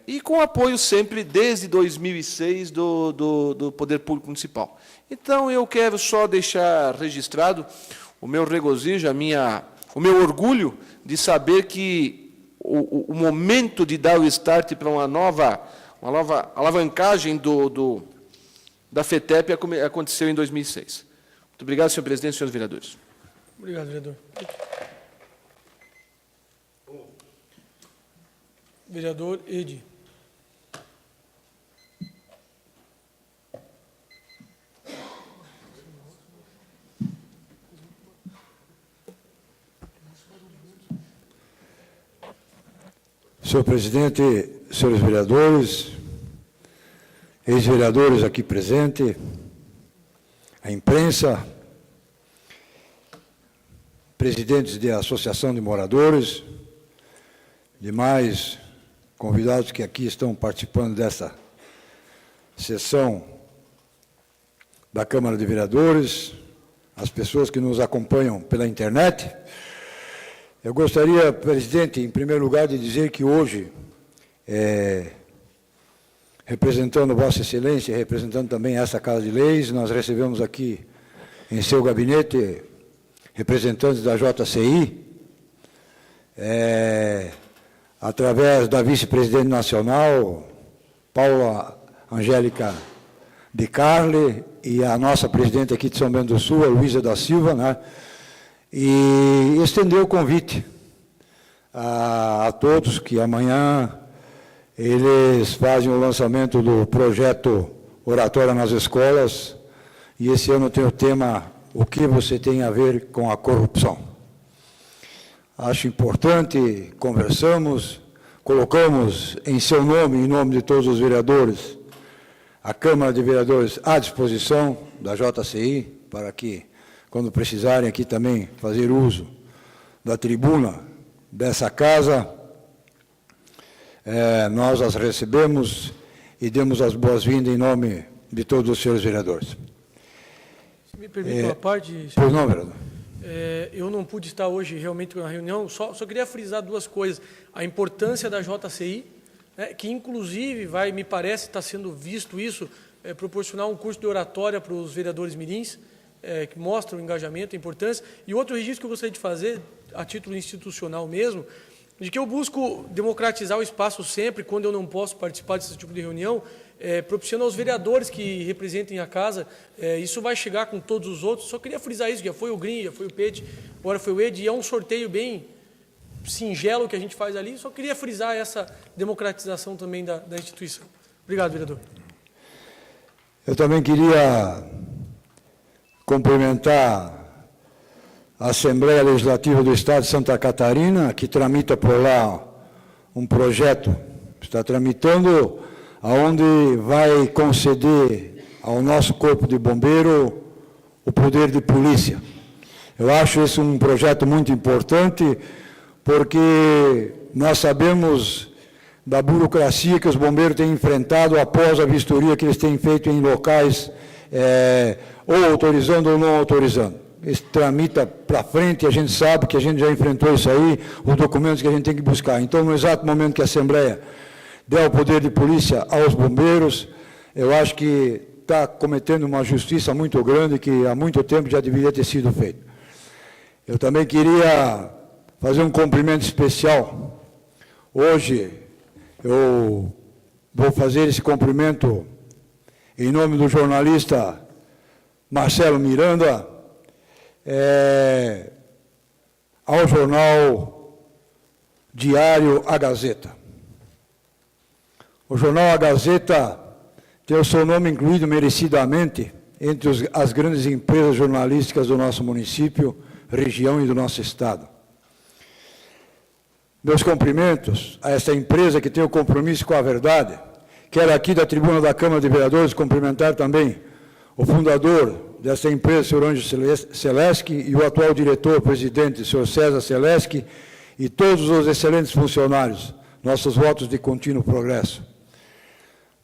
e com apoio sempre, desde 2006, do Poder Público Municipal. Então, eu quero só deixar registrado o meu regozijo, o meu orgulho de saber que o momento de dar o start para uma nova alavancagem da FETEP aconteceu em 2006. Muito obrigado, senhor presidente e senhores vereadores. Obrigado, vereador. Vereador Edi. Senhor presidente, senhores vereadores, ex-vereadores aqui presentes, a imprensa, presidentes de associação de moradores, demais convidados que aqui estão participando dessa sessão da Câmara de Vereadores, as pessoas que nos acompanham pela internet. Eu gostaria, presidente, em primeiro lugar, de dizer que hoje, representando Vossa Excelência, representando também essa Casa de Leis, nós recebemos aqui em seu gabinete representantes da JCI, através da vice-presidente nacional, Paula Angélica de Carle, e a nossa presidente aqui de São Bento do Sul, a Luísa da Silva, né? E estendeu o convite a todos que amanhã eles fazem o lançamento do projeto Oratória nas Escolas, e esse ano tem o tema O que você tem a ver com a corrupção. Acho importante, conversamos, colocamos em seu nome, em nome de todos os vereadores, a Câmara de Vereadores à disposição da JCI, para que, quando precisarem aqui também fazer uso da tribuna dessa casa, nós as recebemos e demos as boas-vindas em nome de todos os senhores vereadores. Se me permite uma parte... Pois não, vereador. Eu não pude estar hoje realmente na reunião, só queria frisar duas coisas. A importância da JCI, né, que inclusive me parece, está sendo visto isso, proporcionar um curso de oratória para os vereadores mirins, que mostra o engajamento, a importância. E outro registro que eu gostaria de fazer, a título institucional mesmo, de que eu busco democratizar o espaço sempre, quando eu não posso participar desse tipo de reunião, propiciando aos vereadores que representem a casa. Isso vai chegar com todos os outros. Só queria frisar isso, já foi o Grim, já foi o Pete, agora foi o Ed, e é um sorteio bem singelo que a gente faz ali. Só queria frisar essa democratização também da instituição. Obrigado, vereador. Eu também queria cumprimentar a Assembleia Legislativa do Estado de Santa Catarina, que tramita por lá um projeto, está tramitando, onde vai conceder ao nosso Corpo de Bombeiro o poder de polícia. Eu acho esse um projeto muito importante, porque nós sabemos da burocracia que os bombeiros têm enfrentado após a vistoria que eles têm feito em locais, ou autorizando ou não autorizando. Isso tramita para frente, a gente sabe que a gente já enfrentou isso aí, os documentos que a gente tem que buscar. Então, no exato momento que a Assembleia der o poder de polícia aos bombeiros, eu acho que está cometendo uma justiça muito grande que há muito tempo já deveria ter sido feito. Eu também queria fazer um cumprimento especial. Hoje, eu vou fazer esse cumprimento em nome do jornalista Marcelo Miranda, ao jornal Diário A Gazeta. O jornal A Gazeta tem o seu nome incluído merecidamente entre as grandes empresas jornalísticas do nosso município, região e do nosso estado. Meus cumprimentos a essa empresa que tem o compromisso com a verdade. Quero aqui da tribuna da Câmara de Vereadores cumprimentar também o fundador dessa empresa, senhor Ângelo Seleschi, e o atual diretor-presidente, senhor César Seleschi, e todos os excelentes funcionários, nossos votos de contínuo progresso.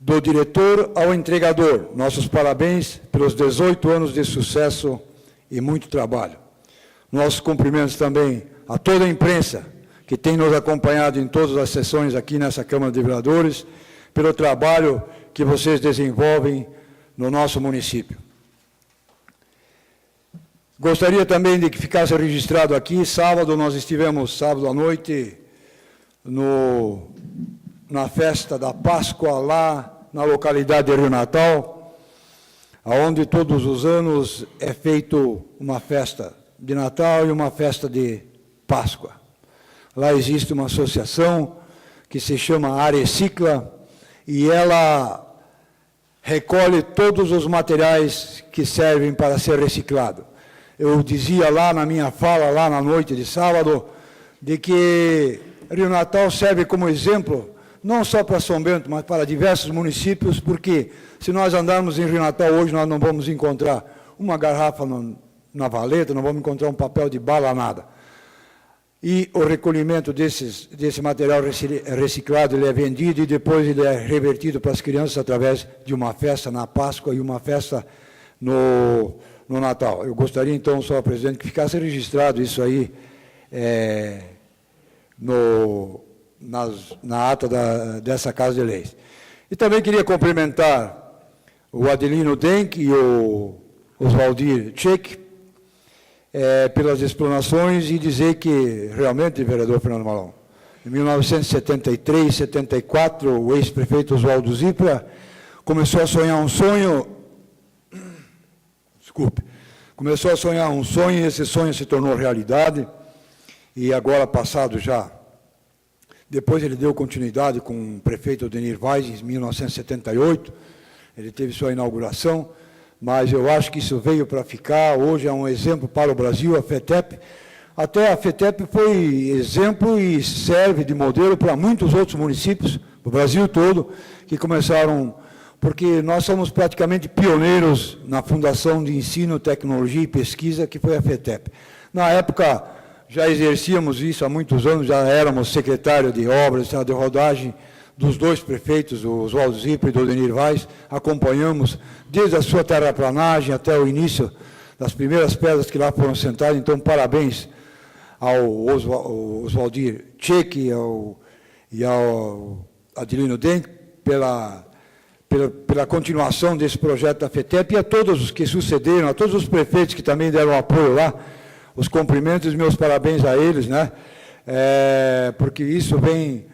Do diretor ao entregador, nossos parabéns pelos 18 anos de sucesso e muito trabalho. Nossos cumprimentos também a toda a imprensa que tem nos acompanhado em todas as sessões aqui nessa Câmara de Vereadores, pelo trabalho que vocês desenvolvem no nosso município. Gostaria também de que ficasse registrado aqui, sábado, nós estivemos, sábado à noite, na festa da Páscoa, lá na localidade de Rio Natal, onde todos os anos é feito uma festa de Natal e uma festa de Páscoa. Lá existe uma associação que se chama Arecicla e ela recolhe todos os materiais que servem para ser reciclado. Eu dizia lá na minha fala, lá na noite de sábado, de que Rio Natal serve como exemplo, não só para São Bento, mas para diversos municípios, porque se nós andarmos em Rio Natal hoje, nós não vamos encontrar uma garrafa na valeta, não vamos encontrar um papel de bala, nada. E o recolhimento desse material reciclado, ele é vendido e depois ele é revertido para as crianças através de uma festa na Páscoa e uma festa no Natal. Eu gostaria, então, senhor presidente, que ficasse registrado isso aí na ata dessa Casa de Leis. E também queria cumprimentar o Adelino Denk e o Oswaldir Tchek, pelas explanações e dizer que, realmente, vereador Fernando Malão, em 1973, 74, o ex-prefeito Oswaldo Zipra começou a sonhar um sonho, começou a sonhar um sonho e esse sonho se tornou realidade, e agora passado já, depois ele deu continuidade com o prefeito Odenir Vaz, em 1978, ele teve sua inauguração, mas eu acho que isso veio para ficar, hoje é um exemplo para o Brasil, a FETEP. Até a FETEP foi exemplo e serve de modelo para muitos outros municípios, do Brasil todo, que começaram, porque nós somos praticamente pioneiros na Fundação de Ensino, Tecnologia e Pesquisa, que foi a FETEP. Na época, já exercíamos isso há muitos anos, já éramos secretário de obras, de rodagem, dos dois prefeitos, o Oswaldo Zipra e do Odenir Vaz, acompanhamos desde a sua terraplanagem até o início das primeiras pedras que lá foram sentadas. Então, parabéns ao Oswaldir Tchek e ao Adelino Denk pela continuação desse projeto da FETEP e a todos os que sucederam, a todos os prefeitos que também deram apoio lá, os cumprimentos e meus parabéns a eles, né? Porque isso vem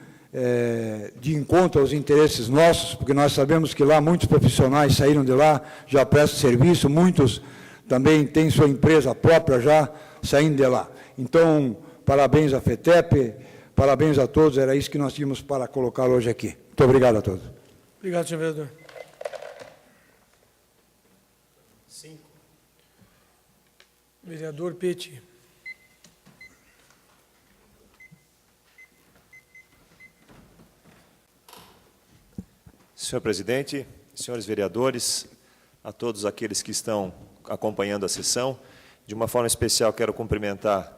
de encontro aos interesses nossos, porque nós sabemos que lá muitos profissionais saíram de lá, já prestam serviço, muitos também têm sua empresa própria já saindo de lá. Então, parabéns à FETEP, parabéns a todos, era isso que nós tínhamos para colocar hoje aqui. Muito obrigado a todos. Obrigado, senhor vereador. 5. Vereador Petit. Senhor presidente, senhores vereadores, a todos aqueles que estão acompanhando a sessão, de uma forma especial quero cumprimentar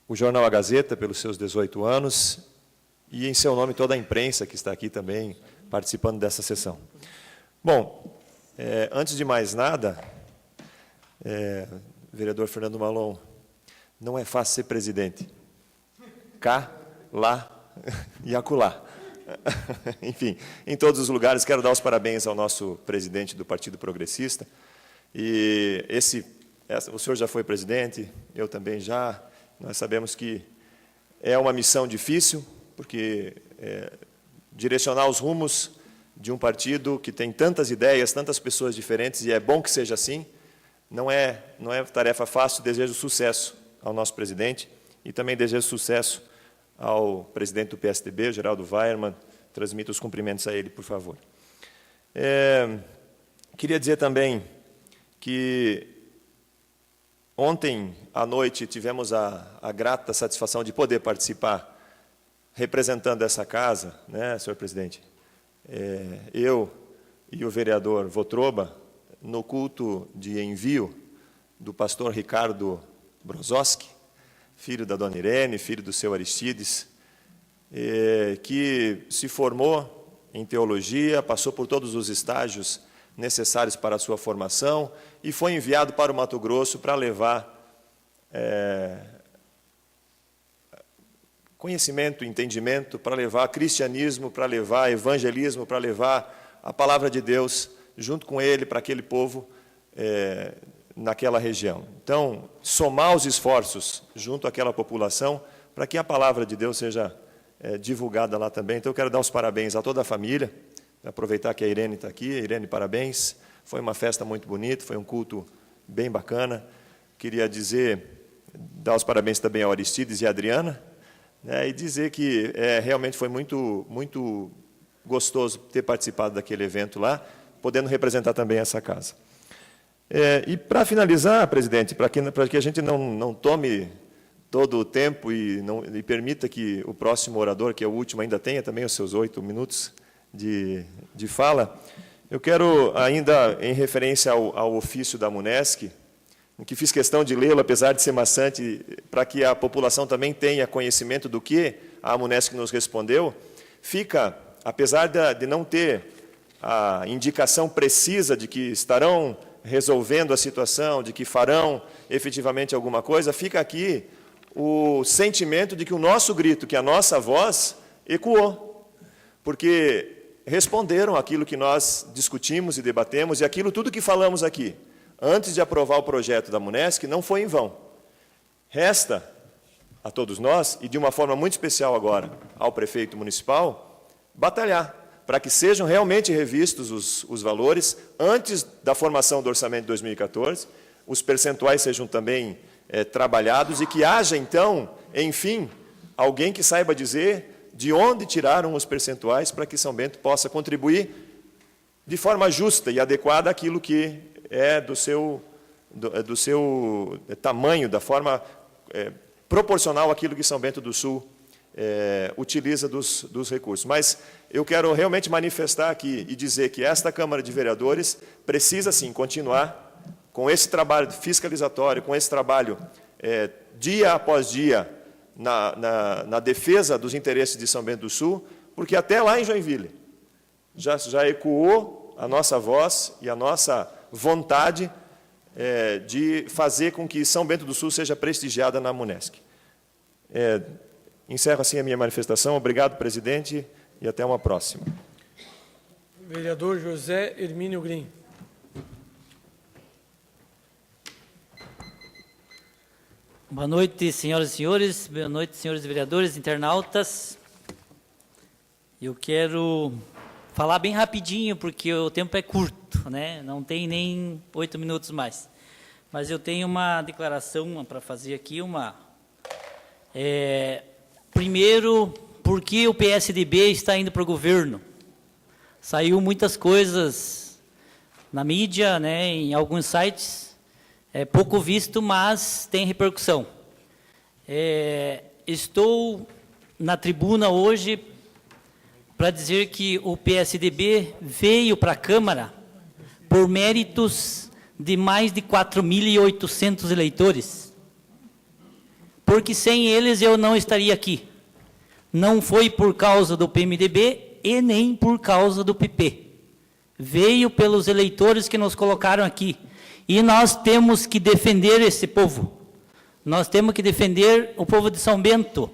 o Jornal A Gazeta pelos seus 18 anos e, em seu nome, toda a imprensa que está aqui também participando dessa sessão. Bom, antes de mais nada, vereador Fernando Malon, não é fácil ser presidente. Cá, lá e acolá. Enfim, em todos os lugares, quero dar os parabéns ao nosso presidente do Partido Progressista. E o senhor já foi presidente, eu também já. Nós sabemos que é uma missão difícil, porque direcionar os rumos de um partido que tem tantas ideias, tantas pessoas diferentes, e é bom que seja assim, não é tarefa fácil. Desejo sucesso ao nosso presidente e também desejo sucesso ao presidente do PSDB, Geraldo Weiermann. Transmita os cumprimentos a ele, por favor. Queria dizer também que ontem à noite tivemos a grata satisfação de poder participar, representando essa casa, né, senhor presidente, eu e o vereador Votroba, no culto de envio do pastor Ricardo Brozoski, filho da dona Irene, filho do seu Aristides, que se formou em teologia, passou por todos os estágios necessários para a sua formação e foi enviado para o Mato Grosso para levar conhecimento, entendimento, para levar cristianismo, para levar evangelismo, para levar a palavra de Deus junto com ele para aquele povo naquela região. Então, somar os esforços junto àquela população para que a palavra de Deus seja divulgada lá também. Então, eu quero dar os parabéns a toda a família, aproveitar que a Irene está aqui. Irene, parabéns. Foi uma festa muito bonita, foi um culto bem bacana. Queria dar os parabéns também ao Aristides e à Adriana, né, e dizer que realmente foi muito, muito gostoso ter participado daquele evento lá, podendo representar também essa casa. E para finalizar, presidente, para que a gente não tome todo o tempo e permita que o próximo orador, que é o último, ainda tenha também os seus 8 minutos de fala, eu quero ainda, em referência ao ofício da Munesc, que fiz questão de lê-lo, apesar de ser maçante, para que a população também tenha conhecimento do que a Munesc nos respondeu, apesar de não ter a indicação precisa de que estarão resolvendo a situação, de que farão efetivamente alguma coisa, fica aqui o sentimento de que o nosso grito, que a nossa voz ecoou, porque responderam aquilo que nós discutimos e debatemos, e tudo que falamos aqui, antes de aprovar o projeto da Munesc, não foi em vão. Resta a todos nós, e de uma forma muito especial agora ao prefeito municipal, batalhar para que sejam realmente revistos os valores antes da formação do orçamento de 2014, os percentuais sejam também trabalhados e que haja, então, enfim, alguém que saiba dizer de onde tiraram os percentuais para que São Bento possa contribuir de forma justa e adequada àquilo que é do seu tamanho, da forma proporcional àquilo que São Bento do Sul utiliza dos recursos. Mas eu quero realmente manifestar aqui e dizer que esta Câmara de Vereadores precisa, sim, continuar com esse trabalho fiscalizatório, com esse trabalho dia após dia na defesa dos interesses de São Bento do Sul, porque até lá em Joinville já ecoou a nossa voz e a nossa vontade de fazer com que São Bento do Sul seja prestigiada na Munesc. Encerro assim a minha manifestação. Obrigado, presidente, e até uma próxima. Vereador José Hermínio Grim. Boa noite, senhoras e senhores. Boa noite, senhores vereadores, internautas. Eu quero falar bem rapidinho, porque o tempo é curto, né? Não tem nem 8 minutos mais. Mas eu tenho uma declaração para fazer aqui. Primeiro, por que o PSDB está indo para o governo? Saiu muitas coisas na mídia, né, em alguns sites, pouco visto, mas tem repercussão. Estou na tribuna hoje para dizer que o PSDB veio para a Câmara por méritos de mais de 4.800 eleitores. porque sem eles eu não estaria aqui. Não foi por causa do PMDB e nem por causa do PP. Veio pelos eleitores que nos colocaram aqui. E nós temos que defender esse povo. Nós temos que defender o povo de São Bento.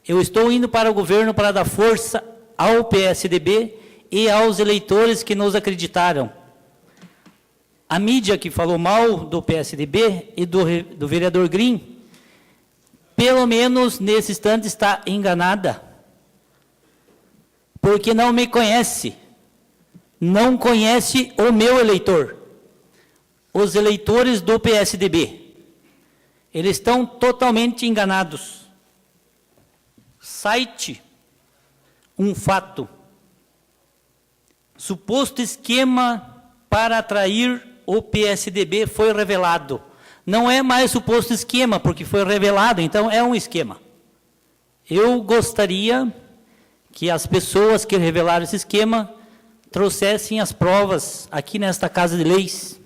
Eu estou indo para o governo para dar força ao PSDB e aos eleitores que nos acreditaram. A mídia que falou mal do PSDB e do vereador Green, pelo menos nesse instante está enganada, porque não me conhece, não conhece o meu eleitor, os eleitores do PSDB, eles estão totalmente enganados. Site, um fato, suposto esquema para atrair o PSDB foi revelado. Não é mais suposto esquema, porque foi revelado, então é um esquema. Eu gostaria que as pessoas que revelaram esse esquema trouxessem as provas aqui nesta Casa de Leis.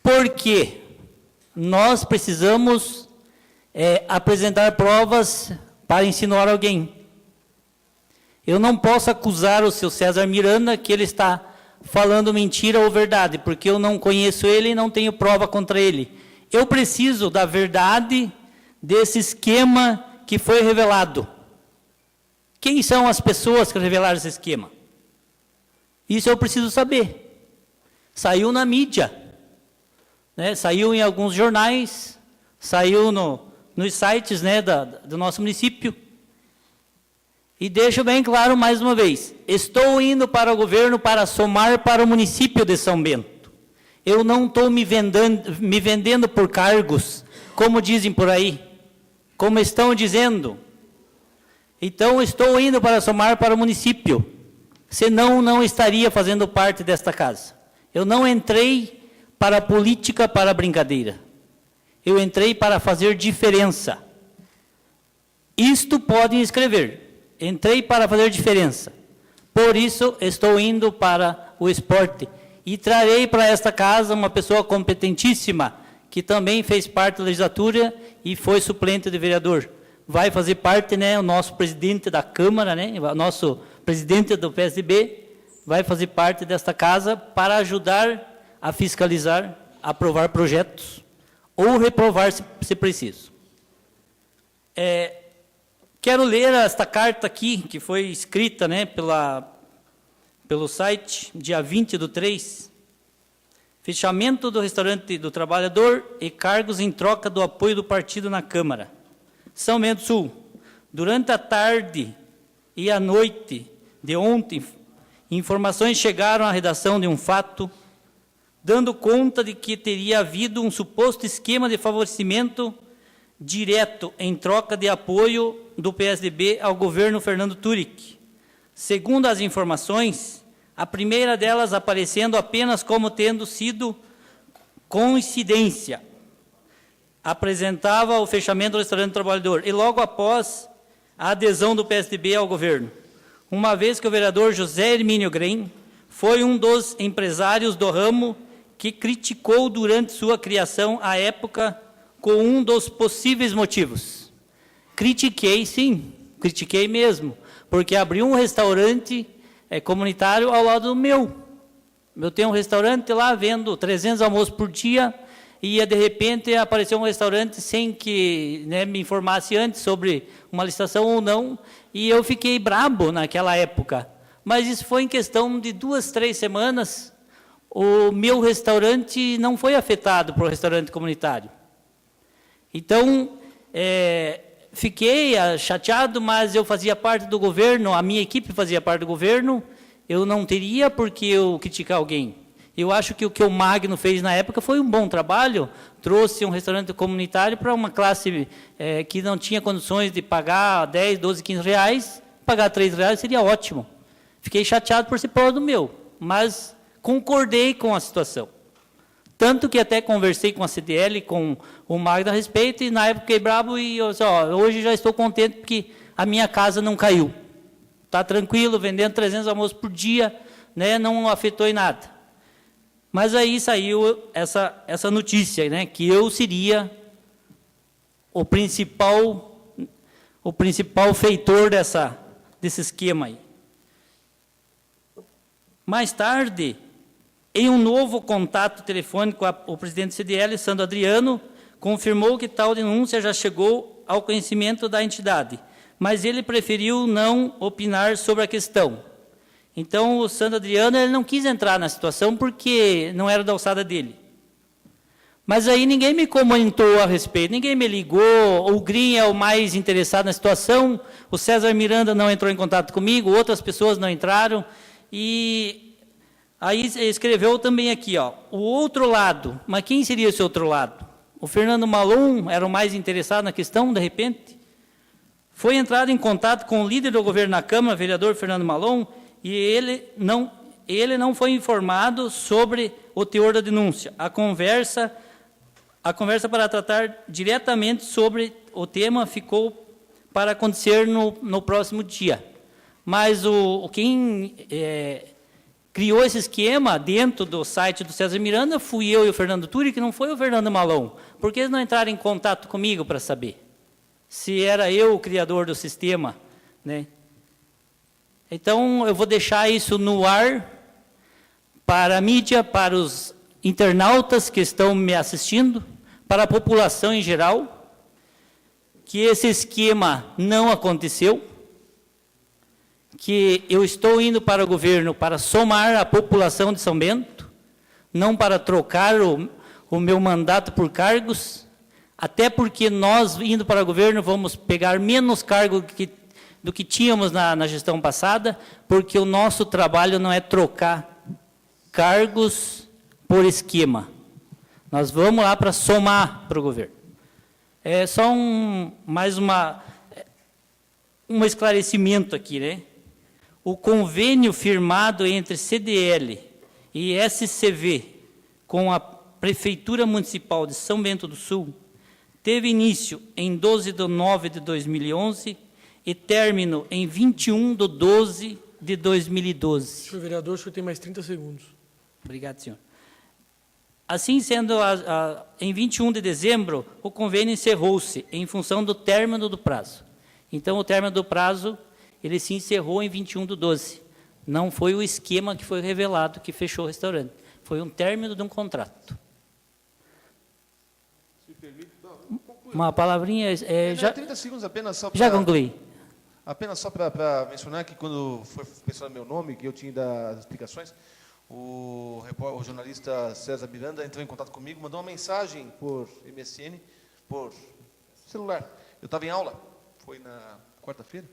Porque nós precisamos apresentar provas para insinuar alguém. Eu não posso acusar o seu César Miranda que ele está falando mentira ou verdade, porque eu não conheço ele e não tenho prova contra ele. Eu preciso da verdade desse esquema que foi revelado. Quem são as pessoas que revelaram esse esquema? Isso eu preciso saber. Saiu na mídia, né? Saiu em alguns jornais, saiu nos sites, né, do nosso município. E deixo bem claro mais uma vez, estou indo para o governo para somar para o município de São Bento. Eu não estou me vendendo por cargos, como dizem por aí, como estão dizendo. Então, estou indo para somar para o município, senão não estaria fazendo parte desta casa. Eu não entrei para a política, para a brincadeira. Eu entrei para fazer diferença. Isto podem escrever. Entrei para fazer diferença. Por isso, estou indo para o esporte. E trarei para esta casa uma pessoa competentíssima, que também fez parte da legislatura e foi suplente de vereador. Vai fazer parte, né, o nosso presidente da Câmara, né, o nosso presidente do PSDB, vai fazer parte desta casa para ajudar a fiscalizar, aprovar projetos, ou reprovar se preciso. Quero ler esta carta aqui, que foi escrita, né, pelo site, dia 20/3. Fechamento do restaurante do trabalhador e cargos em troca do apoio do partido na Câmara. São Bento Sul. Durante a tarde e a noite de ontem, informações chegaram à redação de um fato, dando conta de que teria havido um suposto esquema de favorecimento direto em troca de apoio do PSDB ao governo Fernando Turic. Segundo as informações, a primeira delas aparecendo apenas como tendo sido coincidência, apresentava o fechamento do restaurante do trabalhador e logo após a adesão do PSDB ao governo, uma vez que o vereador José Hermínio Grem foi um dos empresários do ramo que criticou durante sua criação à época com um dos possíveis motivos. Critiquei, sim, critiquei mesmo, porque abriu um restaurante comunitário ao lado do meu. Eu tenho um restaurante lá, vendo 300 almoços por dia, e de repente apareceu um restaurante sem que, né, me informasse antes sobre uma licitação ou não, e eu fiquei brabo naquela época. Mas isso foi em questão de 2, 3 semanas, o meu restaurante não foi afetado por restaurante comunitário. Então, fiquei chateado, mas eu fazia parte do governo, a minha equipe fazia parte do governo, eu não teria por que eu criticar alguém. Eu acho que o que o Magno fez na época foi um bom trabalho, trouxe um restaurante comunitário para uma classe que não tinha condições de pagar 10, 12, 15 reais, pagar 3 reais seria ótimo. Fiquei chateado por ser prova do meu, mas concordei com a situação. Tanto que até conversei com a CDL, com o Magno a respeito, e na época fiquei bravo e eu disse, hoje já estou contente porque a minha casa não caiu. Está tranquilo, vendendo 300 almoços por dia, né, não afetou em nada. Mas aí saiu essa notícia, né, que eu seria o principal feitor desse esquema aí. Mais tarde, em um novo contato telefônico, o presidente do CDL, Sandro Adriano, confirmou que tal denúncia já chegou ao conhecimento da entidade, mas ele preferiu não opinar sobre a questão. Então, o Sandro Adriano ele não quis entrar na situação porque não era da alçada dele. Mas aí ninguém me comentou a respeito, ninguém me ligou, o Green é o mais interessado na situação, o César Miranda não entrou em contato comigo, outras pessoas não entraram, e aí escreveu também aqui, ó, o outro lado. Mas quem seria esse outro lado? O Fernando Malon era o mais interessado na questão, de repente? Foi entrado em contato com o líder do governo na Câmara, vereador Fernando Malon, e ele não foi informado sobre o teor da denúncia. A conversa para tratar diretamente sobre o tema ficou para acontecer no próximo dia. Mas quem criou esse esquema dentro do site do César Miranda fui eu e o Fernando Turi, que não foi o Fernando Malon. Por que eles não entraram em contato comigo para saber se era eu o criador do sistema, né? Então, eu vou deixar isso no ar para a mídia, para os internautas que estão me assistindo, para a população em geral, que esse esquema não aconteceu, que eu estou indo para o governo para somar a população de São Bento, não para trocar o meu mandato por cargos, até porque nós, indo para o governo, vamos pegar menos cargo do que tínhamos na gestão passada, porque o nosso trabalho não é trocar cargos por esquema. Nós vamos lá para somar para o governo. É só mais um esclarecimento aqui, né? O convênio firmado entre CDL e SCV com a Prefeitura Municipal de São Bento do Sul teve início em 12 de nove de 2011 e término em 21 de 12 de 2012. Senhor vereador, o senhor tem mais 30 segundos. Obrigado, senhor. Assim sendo, em 21 de dezembro, o convênio encerrou-se em função do término do prazo. Então, o término do prazo, ele se encerrou em 21 de 12. Não foi o esquema que foi revelado que fechou o restaurante. Foi um término de um contrato. Se permite, Uma palavrinha... já 30 segundos apenas só para... Já concluí. Apenas só para mencionar que quando foi mencionado meu nome, que eu tinha das explicações, o jornalista César Miranda entrou em contato comigo, mandou uma mensagem por MSN, por celular. Eu estava em aula, foi na quarta-feira,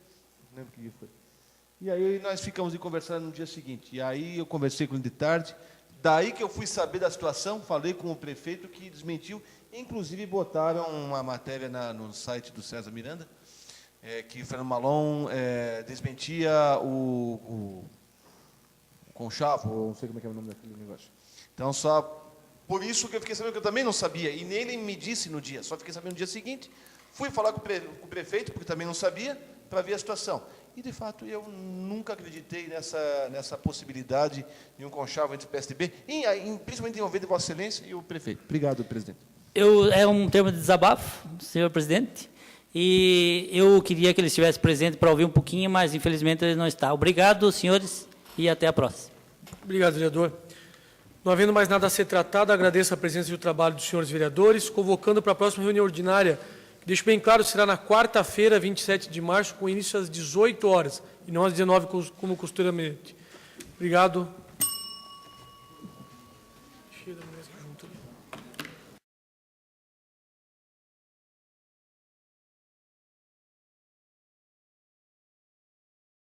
não lembro que dia foi. E aí nós ficamos de conversar no dia seguinte. E aí eu conversei com ele de tarde, daí que eu fui saber da situação, falei com o prefeito que desmentiu, inclusive botaram uma matéria no site do César Miranda, que o Fernando Malon desmentia o conchavo, ou não sei como é que é o nome daquele negócio. Então, só por isso que eu fiquei sabendo, que eu também não sabia, e nem ele me disse no dia, só fiquei sabendo no dia seguinte, fui falar com o prefeito, porque também não sabia, para ver a situação. E, de fato, eu nunca acreditei nessa possibilidade de um conchavo entre o PSDB, principalmente envolvendo Vossa Excelência e o prefeito. Obrigado, presidente. É um termo de desabafo, senhor presidente, e eu queria que ele estivesse presente para ouvir um pouquinho, mas, infelizmente, ele não está. Obrigado, senhores, e até a próxima. Obrigado, vereador. Não havendo mais nada a ser tratado, agradeço a presença e o trabalho dos senhores vereadores, convocando para a próxima reunião ordinária, que deixo bem claro, será na quarta-feira, 27 de março, com início às 18 horas, e não às 19, como costumeiramente. Obrigado.